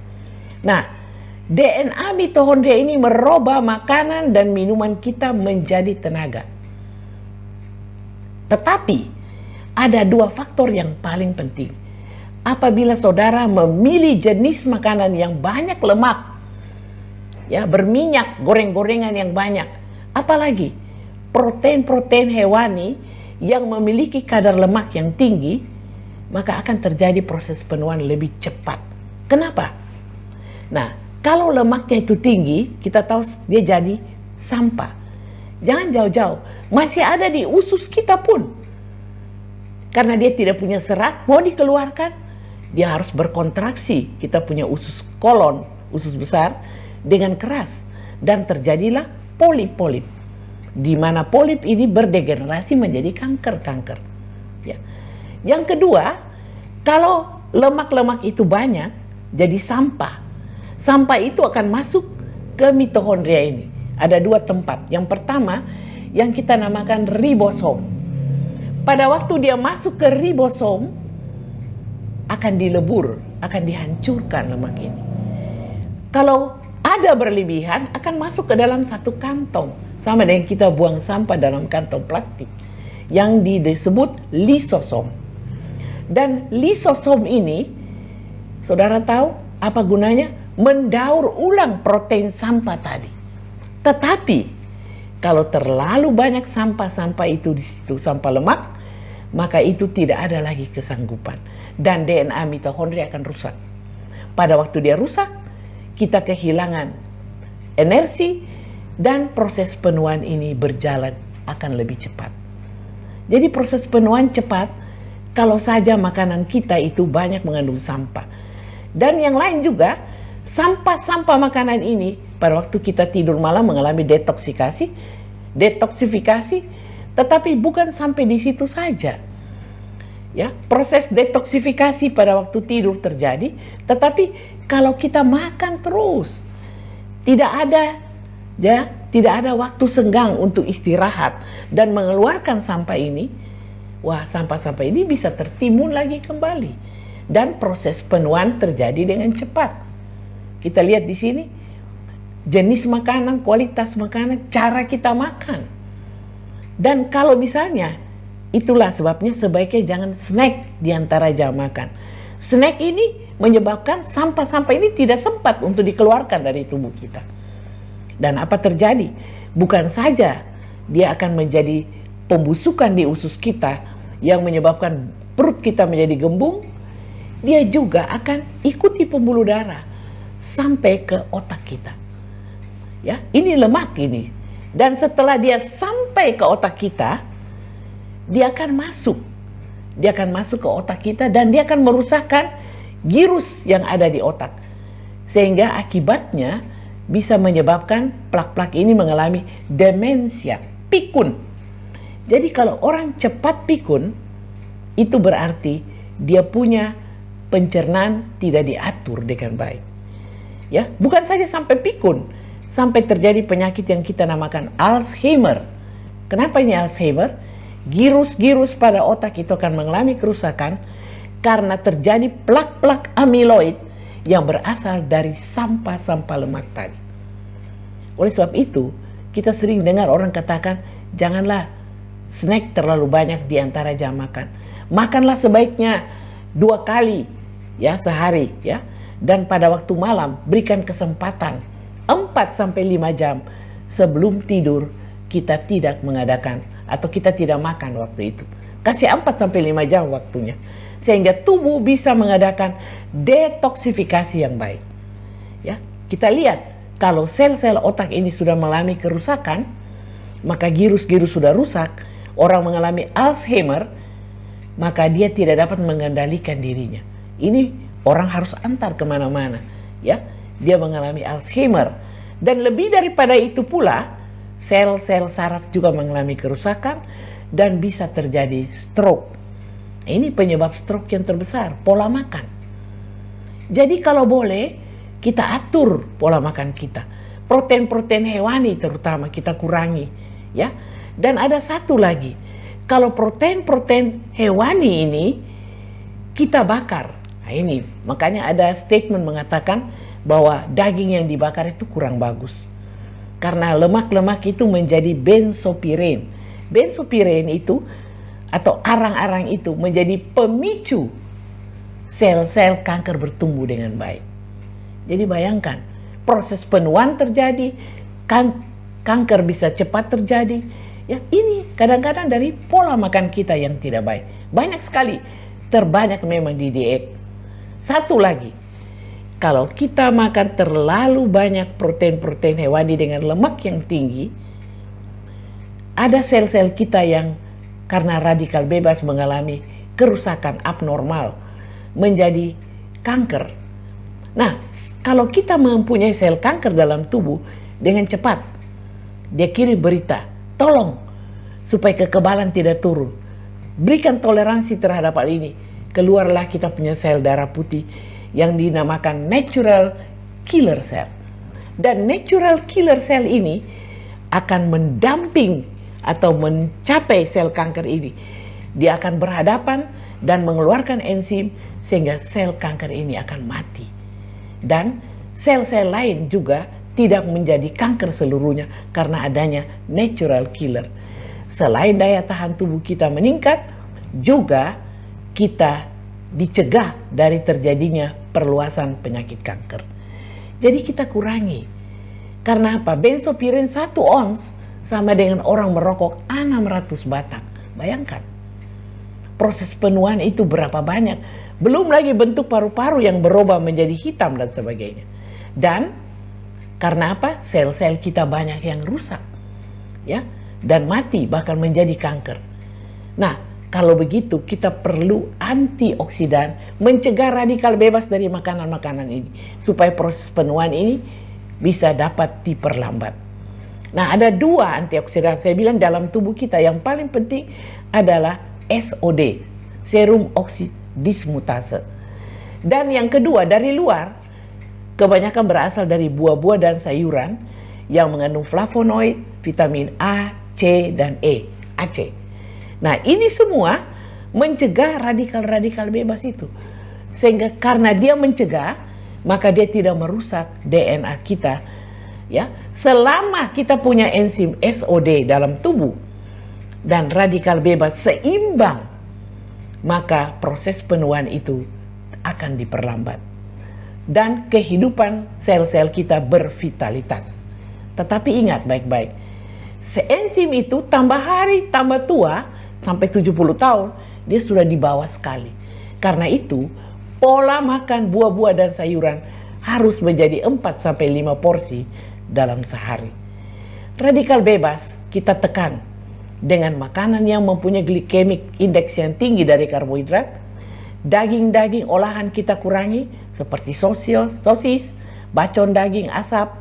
Nah, DNA mitochondria ini merubah makanan dan minuman kita menjadi tenaga. Tetapi ada dua faktor yang paling penting. Apabila saudara memilih jenis makanan yang banyak lemak, ya berminyak, goreng-gorengan yang banyak, apalagi protein-protein hewani yang memiliki kadar lemak yang tinggi, maka akan terjadi proses penuaan lebih cepat. Kenapa? Nah, kalau lemaknya itu tinggi, kita tahu dia jadi sampah. Jangan jauh-jauh, masih ada di usus kita pun. Karena dia tidak punya serat, mau dikeluarkan, dia harus berkontraksi. Kita punya usus kolon, usus besar, dengan keras. Dan terjadilah polip-polip. Di mana polip ini berdegenerasi menjadi kanker-kanker. Ya. Yang kedua, kalau lemak-lemak itu banyak, jadi sampah. Sampah itu akan masuk ke mitochondria ini. Ada dua tempat. Yang pertama, yang kita namakan ribosom. Pada waktu dia masuk ke ribosom, akan dilebur, akan dihancurkan lemak ini. Kalau ada berlebihan, akan masuk ke dalam satu kantong. Sama dengan kita buang sampah dalam kantong plastik. Yang disebut lisosom. Dan lisosom ini, saudara tahu apa gunanya? Mendaur ulang protein sampah tadi. Tetapi, kalau terlalu banyak sampah-sampah itu di situ, sampah lemak, maka itu tidak ada lagi kesanggupan. Dan DNA mitochondria akan rusak. Pada waktu dia rusak, kita kehilangan energi dan proses penuaan ini berjalan akan lebih cepat. Jadi proses penuaan cepat kalau saja makanan kita itu banyak mengandung sampah. Dan yang lain juga, sampah-sampah makanan ini pada waktu kita tidur malam mengalami detoksifikasi, tetapi bukan sampai di situ saja. Ya, proses detoksifikasi pada waktu tidur terjadi, tetapi kalau kita makan terus, tidak ada waktu senggang untuk istirahat dan mengeluarkan sampah ini, wah sampah-sampah ini bisa tertimbun lagi kembali dan proses penuaan terjadi dengan cepat. Kita lihat di sini jenis makanan, kualitas makanan, cara kita makan. Dan kalau misalnya, itulah sebabnya sebaiknya jangan snack di antara jam makan. snack ini menyebabkan sampah-sampah ini tidak sempat untuk dikeluarkan dari tubuh kita. Dan apa terjadi? Bukan saja dia akan menjadi pembusukan di usus kita yang menyebabkan perut kita menjadi gembung, dia juga akan ikuti pembuluh darah sampai ke otak kita. Ya, ini lemak ini. Dan setelah dia sampai ke otak kita, dia akan masuk. Dia akan masuk ke otak kita dan dia akan merusakkan girus yang ada di otak. Sehingga akibatnya bisa menyebabkan plak-plak ini mengalami demensia, pikun. Jadi kalau orang cepat pikun, itu berarti dia punya pencernaan tidak diatur dengan baik. Ya, bukan saja sampai pikun, sampai terjadi penyakit yang kita namakan Alzheimer. Kenapa ini Alzheimer? Girus-girus pada otak itu akan mengalami kerusakan karena terjadi plak-plak amiloid yang berasal dari sampah-sampah lemak tadi. Oleh sebab itu, kita sering dengar orang katakan, janganlah snack terlalu banyak di antara jam makan. Makanlah sebaiknya 2 kali ya sehari ya. Dan pada waktu malam berikan kesempatan 4-5 jam sebelum tidur kita tidak mengadakan atau kita tidak makan waktu itu. Kasih 4-5 jam waktunya. Sehingga tubuh bisa mengadakan detoksifikasi yang baik. Ya, kita lihat kalau sel-sel otak ini sudah mengalami kerusakan, maka girus-girus sudah rusak, orang mengalami Alzheimer, maka dia tidak dapat mengendalikan dirinya. Ini orang harus antar kemana-mana. Ya, dia mengalami Alzheimer. Dan lebih daripada itu pula, sel-sel saraf juga mengalami kerusakan dan bisa terjadi stroke. Ini penyebab stroke yang terbesar, pola makan. Jadi kalau boleh, kita atur pola makan kita. Protein-protein hewani terutama kita kurangi. Ya. Dan ada satu lagi, kalau protein-protein hewani ini kita bakar. Nah ini, makanya ada statement mengatakan bahwa daging yang dibakar itu kurang bagus. Karena lemak-lemak itu menjadi benzopiren. Benzopiren itu atau arang-arang itu menjadi pemicu sel-sel kanker bertumbuh dengan baik. Jadi bayangkan, proses penuaan terjadi, kanker bisa cepat terjadi. Ya, ini kadang-kadang dari pola makan kita yang tidak baik. Banyak sekali, terbanyak memang di diet. Satu lagi, kalau kita makan terlalu banyak protein-protein hewani dengan lemak yang tinggi, ada sel-sel kita yang karena radikal bebas mengalami kerusakan abnormal, menjadi kanker. Nah, kalau kita mempunyai sel kanker dalam tubuh, dengan cepat dia kirim berita, tolong supaya kekebalan tidak turun. Berikan toleransi terhadap hal ini. Keluarlah kita punya sel darah putih yang dinamakan natural killer cell. Dan natural killer cell ini akan mendamping atau mencapai sel kanker ini. Dia akan berhadapan dan mengeluarkan enzim sehingga sel kanker ini akan mati. Dan sel-sel lain juga tidak menjadi kanker seluruhnya karena adanya natural killer. Selain daya tahan tubuh kita meningkat, juga kita dicegah dari terjadinya perluasan penyakit kanker. Jadi kita kurangi. Karena apa? Benzopiren 1 ons sama dengan orang merokok 600 batang. Bayangkan. Proses penuaan itu berapa banyak. Belum lagi bentuk paru-paru yang berubah menjadi hitam dan sebagainya. Dan karena apa? Sel-sel kita banyak yang rusak. Ya, dan mati bahkan menjadi kanker. Nah, kalau begitu kita perlu antioksidan mencegah radikal bebas dari makanan-makanan ini supaya proses penuaan ini bisa dapat diperlambat. Nah, ada 2 antioksidan saya bilang dalam tubuh kita yang paling penting adalah SOD, serum oksidismutase. Dan yang kedua dari luar kebanyakan berasal dari buah-buah dan sayuran yang mengandung flavonoid, vitamin A, C dan E, AC. Nah, ini semua mencegah radikal-radikal bebas itu. Sehingga karena dia mencegah, maka dia tidak merusak DNA kita. Ya, selama kita punya enzim SOD dalam tubuh dan radikal bebas seimbang, maka proses penuaan itu akan diperlambat. Dan kehidupan sel-sel kita bervitalitas. Tetapi ingat baik-baik, enzim itu tambah hari, tambah tua, sampai 70 tahun, dia sudah di bawah sekali. Karena itu, pola makan buah-buah dan sayuran harus menjadi 4-5 porsi dalam sehari. Radikal bebas kita tekan dengan makanan yang mempunyai glikemik indeks yang tinggi dari karbohidrat. Daging-daging olahan kita kurangi seperti sosis, bacon daging asap,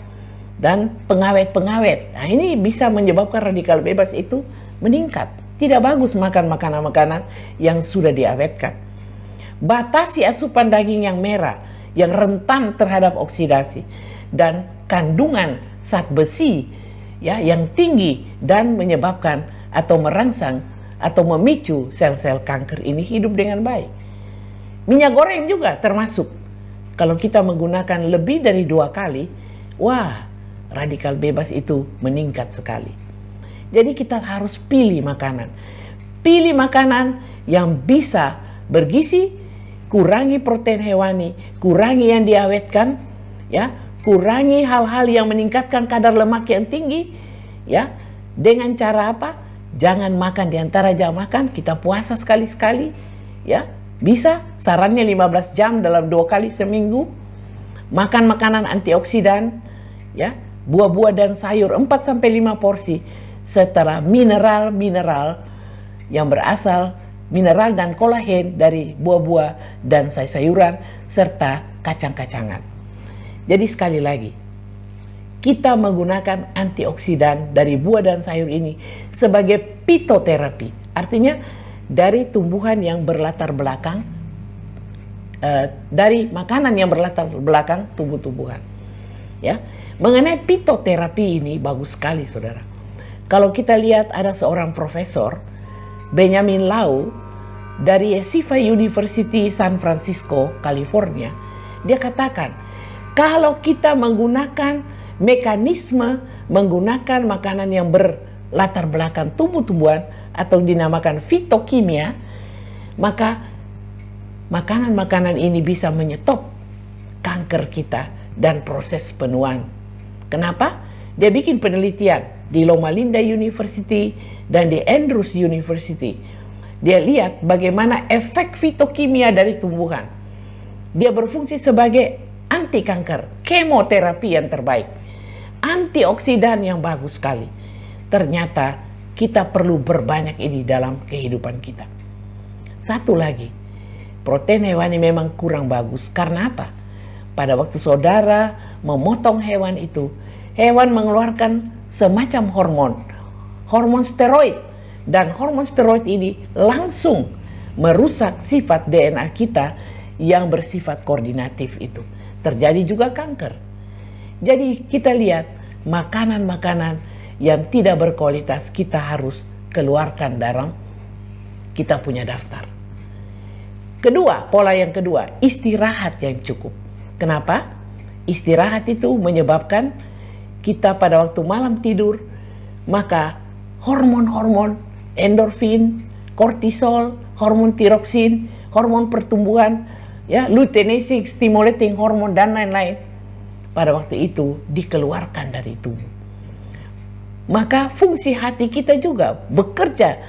dan pengawet-pengawet. Nah, ini bisa menyebabkan radikal bebas itu meningkat. Tidak bagus makan makanan-makanan yang sudah diawetkan. Batasi asupan daging yang merah, yang rentan terhadap oksidasi, dan kandungan zat besi ya yang tinggi dan menyebabkan atau merangsang atau memicu sel-sel kanker ini hidup dengan baik. Minyak goreng juga termasuk. Kalau kita menggunakan lebih dari 2 kali, wah, radikal bebas itu meningkat sekali. Jadi kita harus pilih makanan. Pilih makanan yang bisa bergizi, kurangi protein hewani, kurangi yang diawetkan, ya, kurangi hal-hal yang meningkatkan kadar lemak yang tinggi, ya. Dengan cara apa? Jangan makan di antara jam makan, kita puasa sekali-sekali, ya. Bisa sarannya 15 jam dalam 2 kali seminggu. Makan makanan antioksidan, ya, buah-buah dan sayur 4-5 porsi, serta mineral-mineral yang berasal mineral dan kolagen dari buah-buah dan sayur-sayuran serta kacang-kacangan. Jadi sekali lagi, kita menggunakan antioksidan dari buah dan sayur ini sebagai fitoterapi. Artinya dari tumbuhan yang berlatar belakang, dari makanan yang berlatar belakang tumbuh-tumbuhan. Ya, mengenai fitoterapi ini bagus sekali, saudara. Kalau kita lihat ada seorang profesor, Benjamin Lau, dari Yeshiva University San Francisco, California, dia katakan, kalau kita menggunakan mekanisme menggunakan makanan yang berlatar belakang tumbuh-tumbuhan atau dinamakan fitokimia, maka makanan-makanan ini bisa menyetop kanker kita dan proses penuaan. Kenapa? Dia bikin penelitian di Loma Linda University dan di Andrews University. Dia lihat bagaimana efek fitokimia dari tumbuhan. Dia berfungsi sebagai anti kanker, kemoterapi yang terbaik, antioksidan yang bagus sekali. Ternyata kita perlu berbanyak ini dalam kehidupan kita. Satu lagi, protein hewani memang kurang bagus. Karena apa? Pada waktu saudara memotong hewan itu, hewan mengeluarkan semacam hormon steroid. Dan hormon steroid ini langsung merusak sifat DNA kita yang bersifat koordinatif itu. Terjadi juga kanker. Jadi kita lihat makanan-makanan yang tidak berkualitas kita harus keluarkan dalam kita punya daftar. Kedua, pola yang kedua, istirahat yang cukup. Kenapa? Istirahat itu menyebabkan kita pada waktu malam tidur, maka hormon-hormon endorfin, kortisol, hormon tiroksin, hormon pertumbuhan, ya, luteinizing stimulating hormon dan lain-lain pada waktu itu dikeluarkan dari tubuh. Maka fungsi hati kita juga bekerja,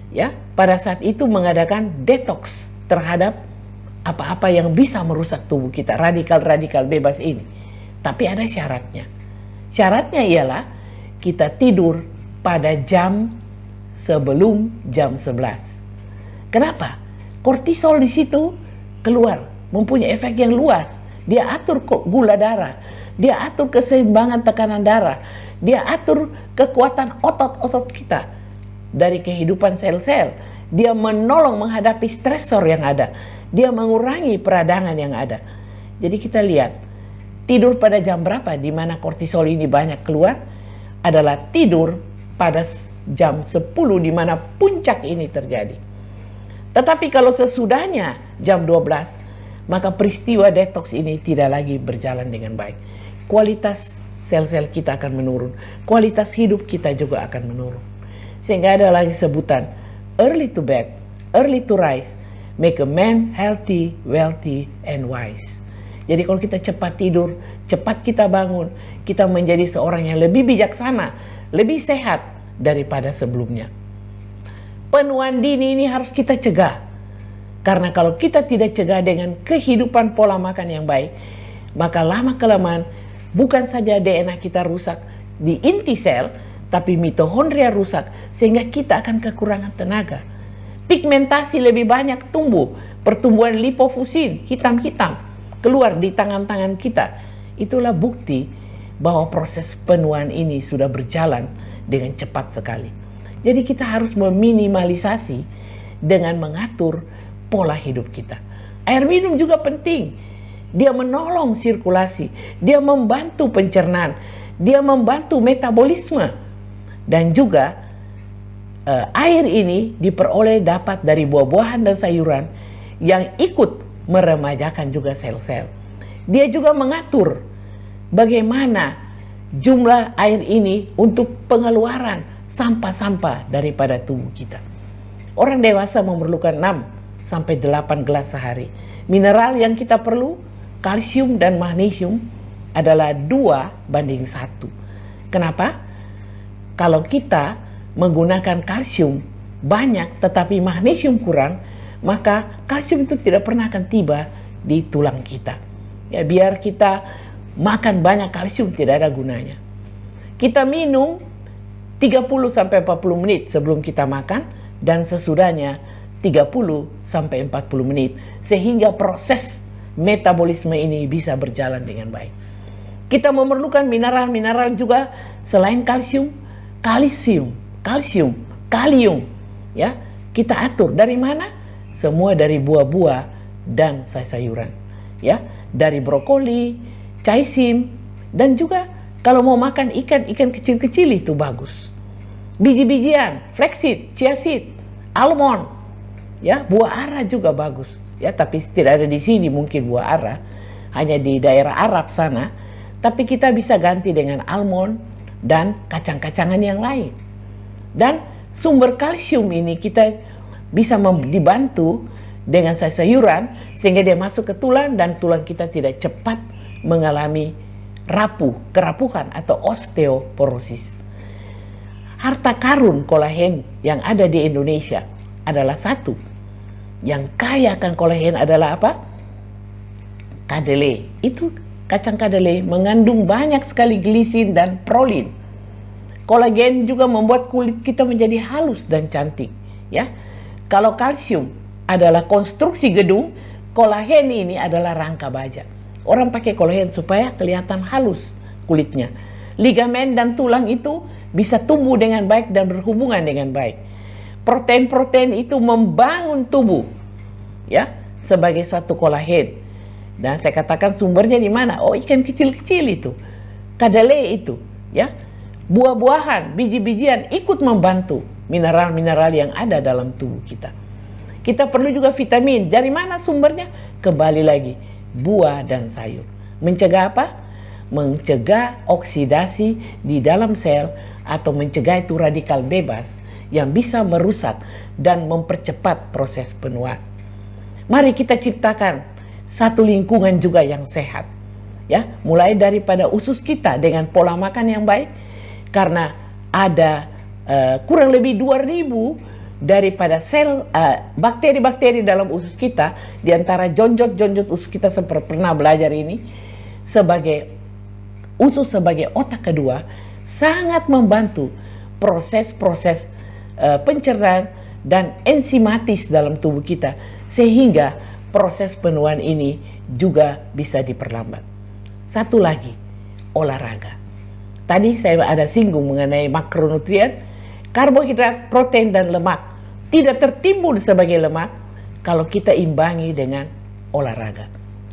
ya, pada saat itu mengadakan detox terhadap apa-apa yang bisa merusak tubuh kita, radikal-radikal bebas ini. Tapi ada syaratnya. Syaratnya ialah kita tidur pada jam sebelum jam 11. Kenapa? Kortisol di situ keluar, mempunyai efek yang luas. Dia atur gula darah, dia atur keseimbangan tekanan darah, dia atur kekuatan otot-otot kita dari kehidupan sel-sel. Dia menolong menghadapi stresor yang ada, dia mengurangi peradangan yang ada. Jadi kita lihat, tidur pada jam berapa di mana kortisol ini banyak keluar adalah tidur pada jam 10 di mana puncak ini terjadi. Tetapi kalau sesudahnya jam 12, maka peristiwa detox ini tidak lagi berjalan dengan baik. Kualitas sel-sel kita akan menurun, kualitas hidup kita juga akan menurun. Sehingga ada lagi sebutan early to bed, early to rise, make a man healthy, wealthy, and wise. Jadi kalau kita cepat tidur, cepat kita bangun, kita menjadi seorang yang lebih bijaksana, lebih sehat daripada sebelumnya. Penuaan dini ini harus kita cegah. Karena kalau kita tidak cegah dengan kehidupan pola makan yang baik, maka lama-kelamaan bukan saja DNA kita rusak di inti sel, tapi mitohondria rusak sehingga kita akan kekurangan tenaga. Pigmentasi lebih banyak tumbuh, pertumbuhan lipofusin hitam-hitam keluar di tangan-tangan kita. Itulah bukti bahwa proses penuaan ini sudah berjalan dengan cepat sekali. Jadi kita harus meminimalisasi dengan mengatur pola hidup kita. Air minum juga penting. Dia menolong sirkulasi, dia membantu pencernaan, dia membantu metabolisme. Dan juga air ini diperoleh dapat dari buah-buahan dan sayuran yang ikut meremajakan juga sel-sel. Dia juga mengatur bagaimana jumlah air ini untuk pengeluaran sampah-sampah daripada tubuh kita. Orang dewasa memerlukan 6 sampai 8 gelas sehari. Mineral yang kita perlu, kalsium dan magnesium adalah 2:1. Kenapa? Kalau kita menggunakan kalsium banyak tetapi magnesium kurang, maka kalsium itu tidak pernah akan tiba di tulang kita. Ya, biar kita makan banyak kalsium tidak ada gunanya. Kita minum 30 sampai 40 menit sebelum kita makan dan sesudahnya 30 sampai 40 menit sehingga proses metabolisme ini bisa berjalan dengan baik. Kita memerlukan mineral-mineral juga selain kalsium, kalium, ya. Kita atur dari mana? Semua dari buah-buah dan sayur-sayuran, ya. Dari brokoli, caisim, dan juga kalau mau makan ikan kecil-kecil itu bagus. Biji-bijian, flaxseed, chia seed, almond, ya, buah ara juga bagus, ya. Tapi tidak ada di sini mungkin buah ara, hanya di daerah Arab sana. Tapi kita bisa ganti dengan almond dan kacang-kacangan yang lain. Dan sumber kalsium ini kita bisa dibantu dengan sayur-sayuran sehingga dia masuk ke tulang dan tulang kita tidak cepat mengalami kerapuhan atau osteoporosis. Harta karun kolagen yang ada di Indonesia adalah satu. Yang kaya akan kolagen adalah apa? Kedelai. Itu kacang kedelai mengandung banyak sekali glisin dan prolin. Kolagen juga membuat kulit kita menjadi halus dan cantik, ya. Kalau kalsium adalah konstruksi gedung, kolagen ini adalah rangka baja. Orang pakai kolagen supaya kelihatan halus kulitnya. Ligamen dan tulang itu bisa tumbuh dengan baik dan berhubungan dengan baik. Protein-protein itu membangun tubuh, ya, sebagai suatu kolagen. Dan saya katakan sumbernya di mana? Oh, ikan kecil-kecil itu, kedelai itu, ya. Buah-buahan, biji-bijian ikut membantu mineral-mineral yang ada dalam tubuh kita. Kita perlu juga vitamin. Dari mana sumbernya? Kembali lagi, buah dan sayur. Mencegah apa? Mencegah oksidasi di dalam sel atau mencegah itu radikal bebas yang bisa merusak dan mempercepat proses penuaan. Mari kita ciptakan satu lingkungan juga yang sehat, ya, mulai daripada usus kita dengan pola makan yang baik, karena ada kurang lebih 2000 daripada sel bakteri-bakteri dalam usus kita, di antara jonjot-jonjot usus kita seperti pernah belajar ini, sebagai usus sebagai otak kedua sangat membantu proses-proses pencernaan dan enzimatis dalam tubuh kita sehingga proses penuaan ini juga bisa diperlambat. Satu lagi, olahraga. Tadi saya ada singgung mengenai makronutrien, karbohidrat, protein, dan lemak. Tidak tertimbun sebagai lemak kalau kita imbangi dengan olahraga.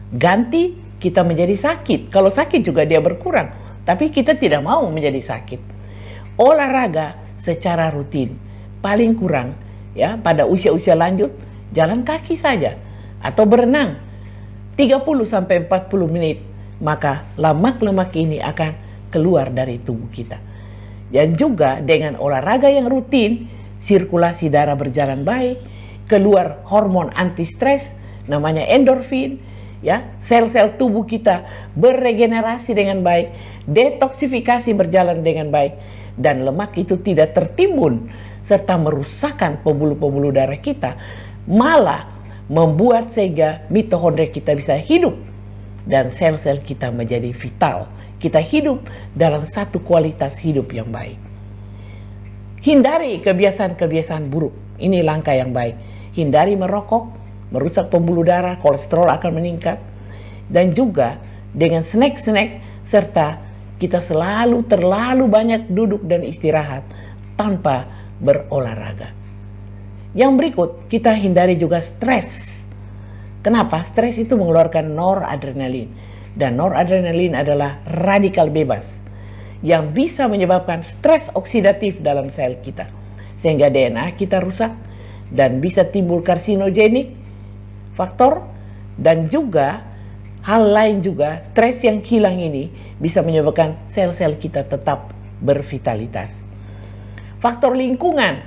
Ganti kita menjadi sakit. Kalau sakit juga dia berkurang. Tapi kita tidak mau menjadi sakit. Olahraga secara rutin. Paling kurang, ya, pada usia-usia lanjut, jalan kaki saja. Atau berenang 30-40 menit. Maka lemak-lemak ini akan keluar dari tubuh kita. Dan juga dengan olahraga yang rutin, sirkulasi darah berjalan baik, keluar hormon anti stres namanya endorfin, ya, sel-sel tubuh kita beregenerasi dengan baik, detoksifikasi berjalan dengan baik, dan lemak itu tidak tertimbun serta merusakkan pembuluh-pembuluh darah kita, malah membuat sehingga mitohondria kita bisa hidup dan sel-sel kita menjadi vital. Kita hidup dalam satu kualitas hidup yang baik. Hindari kebiasaan-kebiasaan buruk. Ini langkah yang baik. Hindari merokok, merusak pembuluh darah, kolesterol akan meningkat. Dan juga dengan snack-snack serta kita terlalu banyak duduk dan istirahat tanpa berolahraga. Yang berikut, kita hindari juga stres. Kenapa? Stres itu mengeluarkan noradrenalin. Dan noradrenalin adalah radikal bebas yang bisa menyebabkan stres oksidatif dalam sel kita. Sehingga DNA kita rusak dan bisa timbul karsinogenik faktor, dan juga hal lain juga, stres yang hilang ini bisa menyebabkan sel-sel kita tetap bervitalitas. Faktor lingkungan,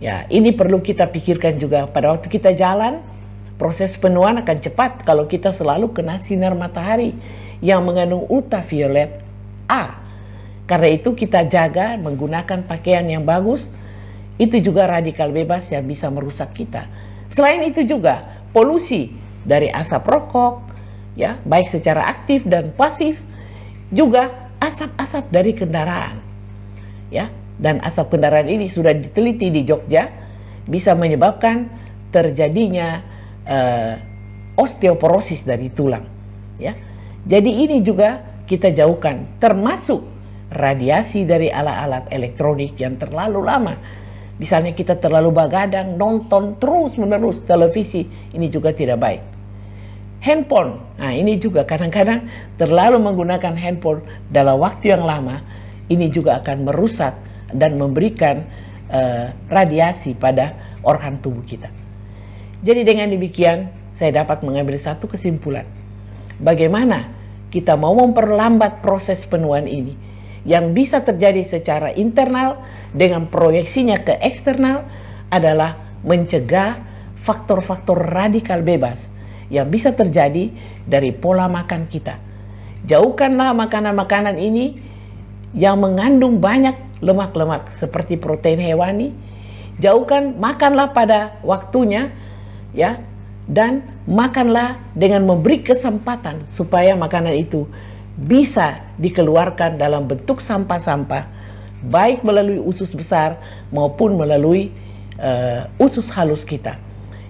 ya ini perlu kita pikirkan juga. Pada waktu kita jalan, proses penuaan akan cepat kalau kita selalu kena sinar matahari yang mengandung ultraviolet A. Karena itu kita jaga menggunakan pakaian yang bagus. Itu juga radikal bebas yang bisa merusak kita. Selain itu juga polusi dari asap rokok, ya, baik secara aktif dan pasif, juga asap-asap dari kendaraan, ya. Dan asap kendaraan ini sudah diteliti di Jogja bisa menyebabkan terjadinya osteoporosis dari tulang, ya. Jadi ini juga kita jauhkan, termasuk radiasi dari alat-alat elektronik yang terlalu lama. Misalnya kita terlalu begadang nonton terus-menerus televisi, ini juga tidak baik. Handphone, nah ini juga kadang-kadang terlalu menggunakan handphone dalam waktu yang lama, ini juga akan merusak dan memberikan radiasi pada organ tubuh kita. Jadi dengan demikian saya dapat mengambil satu kesimpulan. Bagaimana kita mau memperlambat proses penuaan ini yang bisa terjadi secara internal dengan proyeksinya ke eksternal adalah mencegah faktor-faktor radikal bebas yang bisa terjadi dari pola makan kita. Jauhkanlah makanan-makanan ini yang mengandung banyak lemak-lemak seperti protein hewani. Makanlah pada waktunya, ya, dan makanlah dengan memberi kesempatan supaya makanan itu bisa dikeluarkan dalam bentuk sampah-sampah, baik melalui usus besar maupun melalui usus halus kita.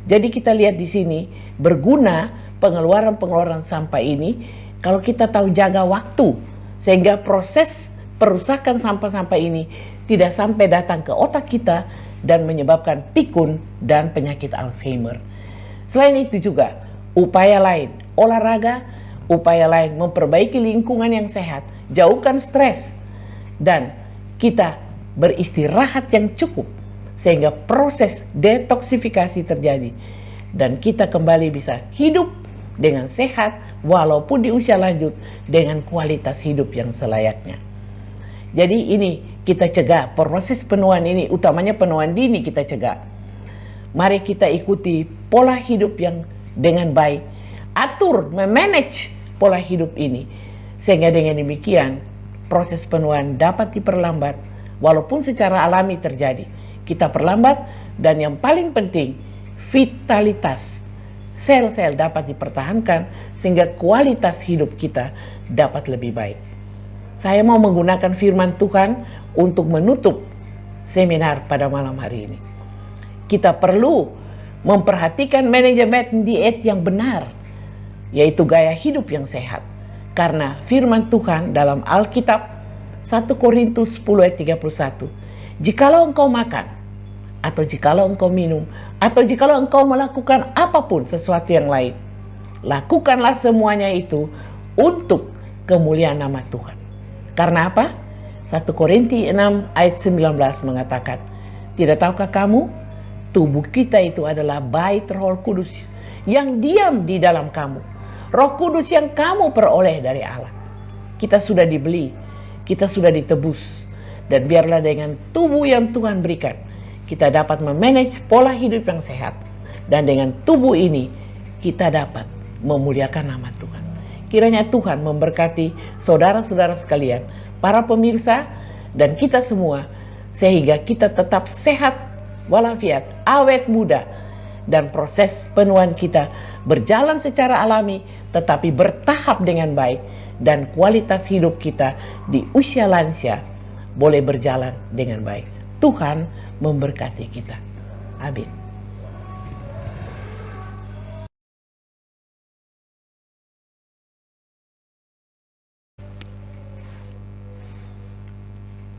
Jadi kita lihat di sini berguna pengeluaran sampah ini kalau kita tahu jaga waktu, sehingga proses perusakan sampah-sampah ini tidak sampai datang ke otak kita dan menyebabkan pikun dan penyakit Alzheimer. Selain itu juga upaya lain, olahraga, upaya lain memperbaiki lingkungan yang sehat, jauhkan stres, dan kita beristirahat yang cukup sehingga proses detoksifikasi terjadi dan kita kembali bisa hidup dengan sehat walaupun di usia lanjut dengan kualitas hidup yang selayaknya. Jadi ini kita cegah proses penuaan ini, utamanya penuaan dini kita cegah. Mari kita ikuti pola hidup yang dengan baik, atur, memanage pola hidup ini, sehingga dengan demikian proses penuaan dapat diperlambat, walaupun secara alami terjadi. Kita perlambat, dan yang paling penting, vitalitas sel-sel dapat dipertahankan, sehingga kualitas hidup kita dapat lebih baik. Saya mau menggunakan firman Tuhan untuk menutup seminar pada malam hari ini. Kita perlu memperhatikan manajemen diet yang benar, yaitu gaya hidup yang sehat. Karena firman Tuhan dalam Alkitab 1 Korintus 10 ayat 31, jikalau engkau makan, atau jikalau engkau minum, atau jikalau engkau melakukan apapun sesuatu yang lain, lakukanlah semuanya itu untuk kemuliaan nama Tuhan. Karena apa? 1 Korintus 6 ayat 19 mengatakan, tidak tahukah kamu, tubuh kita itu adalah bait Roh Kudus yang diam di dalam kamu. Roh Kudus yang kamu peroleh dari Allah. Kita sudah dibeli, kita sudah ditebus, dan biarlah dengan tubuh yang Tuhan berikan, kita dapat memanage pola hidup yang sehat. Dan dengan tubuh ini, kita dapat memuliakan nama Tuhan. Kiranya Tuhan memberkati saudara-saudara sekalian, para pemirsa, dan kita semua, sehingga kita tetap sehat walafiat, awet muda, dan proses penuaan kita berjalan secara alami, tetapi bertahap dengan baik, dan kualitas hidup kita di usia lansia boleh berjalan dengan baik. Tuhan memberkati kita. Amin.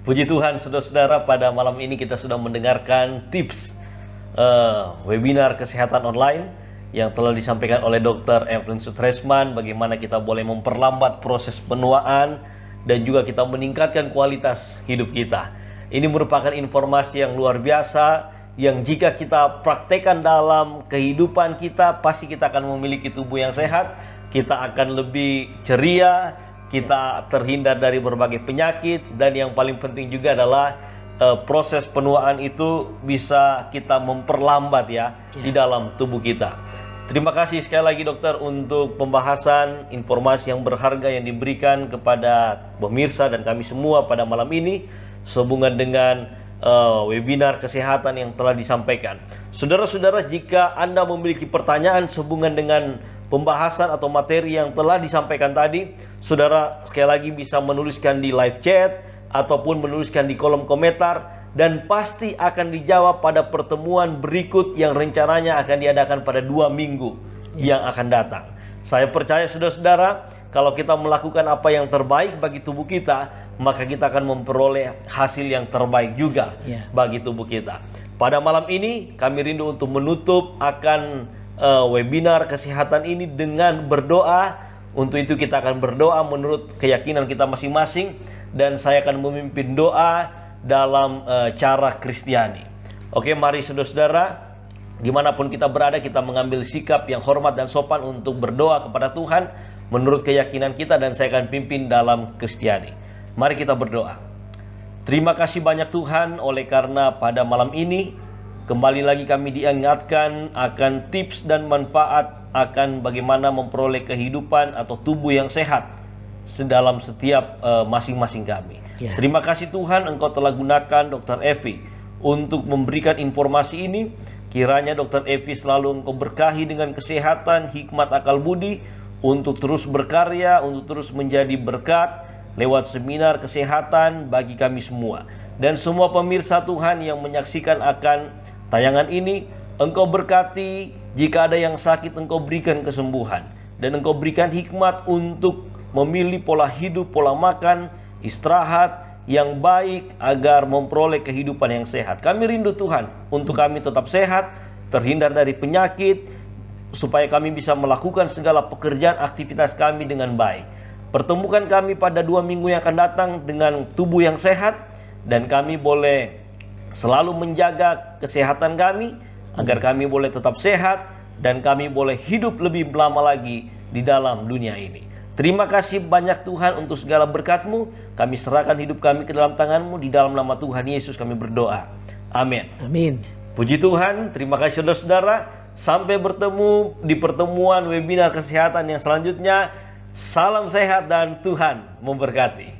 Puji Tuhan, saudara-saudara, pada malam ini kita sudah mendengarkan tips webinar kesehatan online yang telah disampaikan oleh Dr. Evelyn Sutresman, bagaimana kita boleh memperlambat proses penuaan dan juga kita meningkatkan kualitas hidup kita. Ini merupakan informasi yang luar biasa yang jika kita praktekkan dalam kehidupan kita, pasti kita akan memiliki tubuh yang sehat, kita akan lebih ceria, kita terhindar dari berbagai penyakit, dan yang paling penting juga adalah proses penuaan itu bisa kita memperlambat di dalam tubuh kita. Terima kasih sekali lagi dokter untuk pembahasan informasi yang berharga yang diberikan kepada pemirsa dan kami semua pada malam ini sehubungan dengan webinar kesehatan yang telah disampaikan. Saudara-saudara, jika Anda memiliki pertanyaan sehubungan dengan pembahasan atau materi yang telah disampaikan tadi, saudara sekali lagi bisa menuliskan di live chat ataupun menuliskan di kolom komentar, dan pasti akan dijawab pada pertemuan berikut yang rencananya akan diadakan pada 2 minggu yang akan datang. Saya percaya saudara-saudara, kalau kita melakukan apa yang terbaik bagi tubuh kita, maka kita akan memperoleh hasil yang terbaik juga bagi tubuh kita. Pada malam ini kami rindu untuk menutup akan webinar kesehatan ini dengan berdoa. Untuk itu kita akan berdoa menurut keyakinan kita masing-masing, dan saya akan memimpin doa dalam cara Kristiani. Oke, mari saudara-saudara, dimanapun kita berada, kita mengambil sikap yang hormat dan sopan untuk berdoa kepada Tuhan menurut keyakinan kita, dan saya akan pimpin dalam Kristiani. Mari kita berdoa. Terima kasih banyak Tuhan, oleh karena pada malam ini kembali lagi kami diingatkan akan tips dan manfaat akan bagaimana memperoleh kehidupan atau tubuh yang sehat dalam setiap masing-masing kami. Terima kasih Tuhan, Engkau telah gunakan Dr. Evi untuk memberikan informasi ini. Kiranya Dr. Evi selalu Engkau berkahi dengan kesehatan, hikmat, akal budi untuk terus berkarya, untuk terus menjadi berkat lewat seminar kesehatan bagi kami semua. Dan semua pemirsa Tuhan yang menyaksikan akan tayangan ini, Engkau berkati. Jika ada yang sakit, Engkau berikan kesembuhan, dan Engkau berikan hikmat untuk memilih pola hidup, pola makan, istirahat yang baik agar memperoleh kehidupan yang sehat. Kami rindu Tuhan untuk kami tetap sehat, terhindar dari penyakit, supaya kami bisa melakukan segala pekerjaan aktivitas kami dengan baik. Pertemukan kami pada 2 minggu yang akan datang dengan tubuh yang sehat, dan kami boleh selalu menjaga kesehatan kami agar kami boleh tetap sehat dan kami boleh hidup lebih lama lagi di dalam dunia ini. Terima kasih banyak Tuhan untuk segala berkat-Mu. Kami serahkan hidup kami ke dalam tangan-Mu. Di dalam nama Tuhan Yesus kami berdoa. Amin. Amin. Puji Tuhan. Terima kasih saudara-saudara. Sampai bertemu di pertemuan webinar kesehatan yang selanjutnya. Salam sehat dan Tuhan memberkati.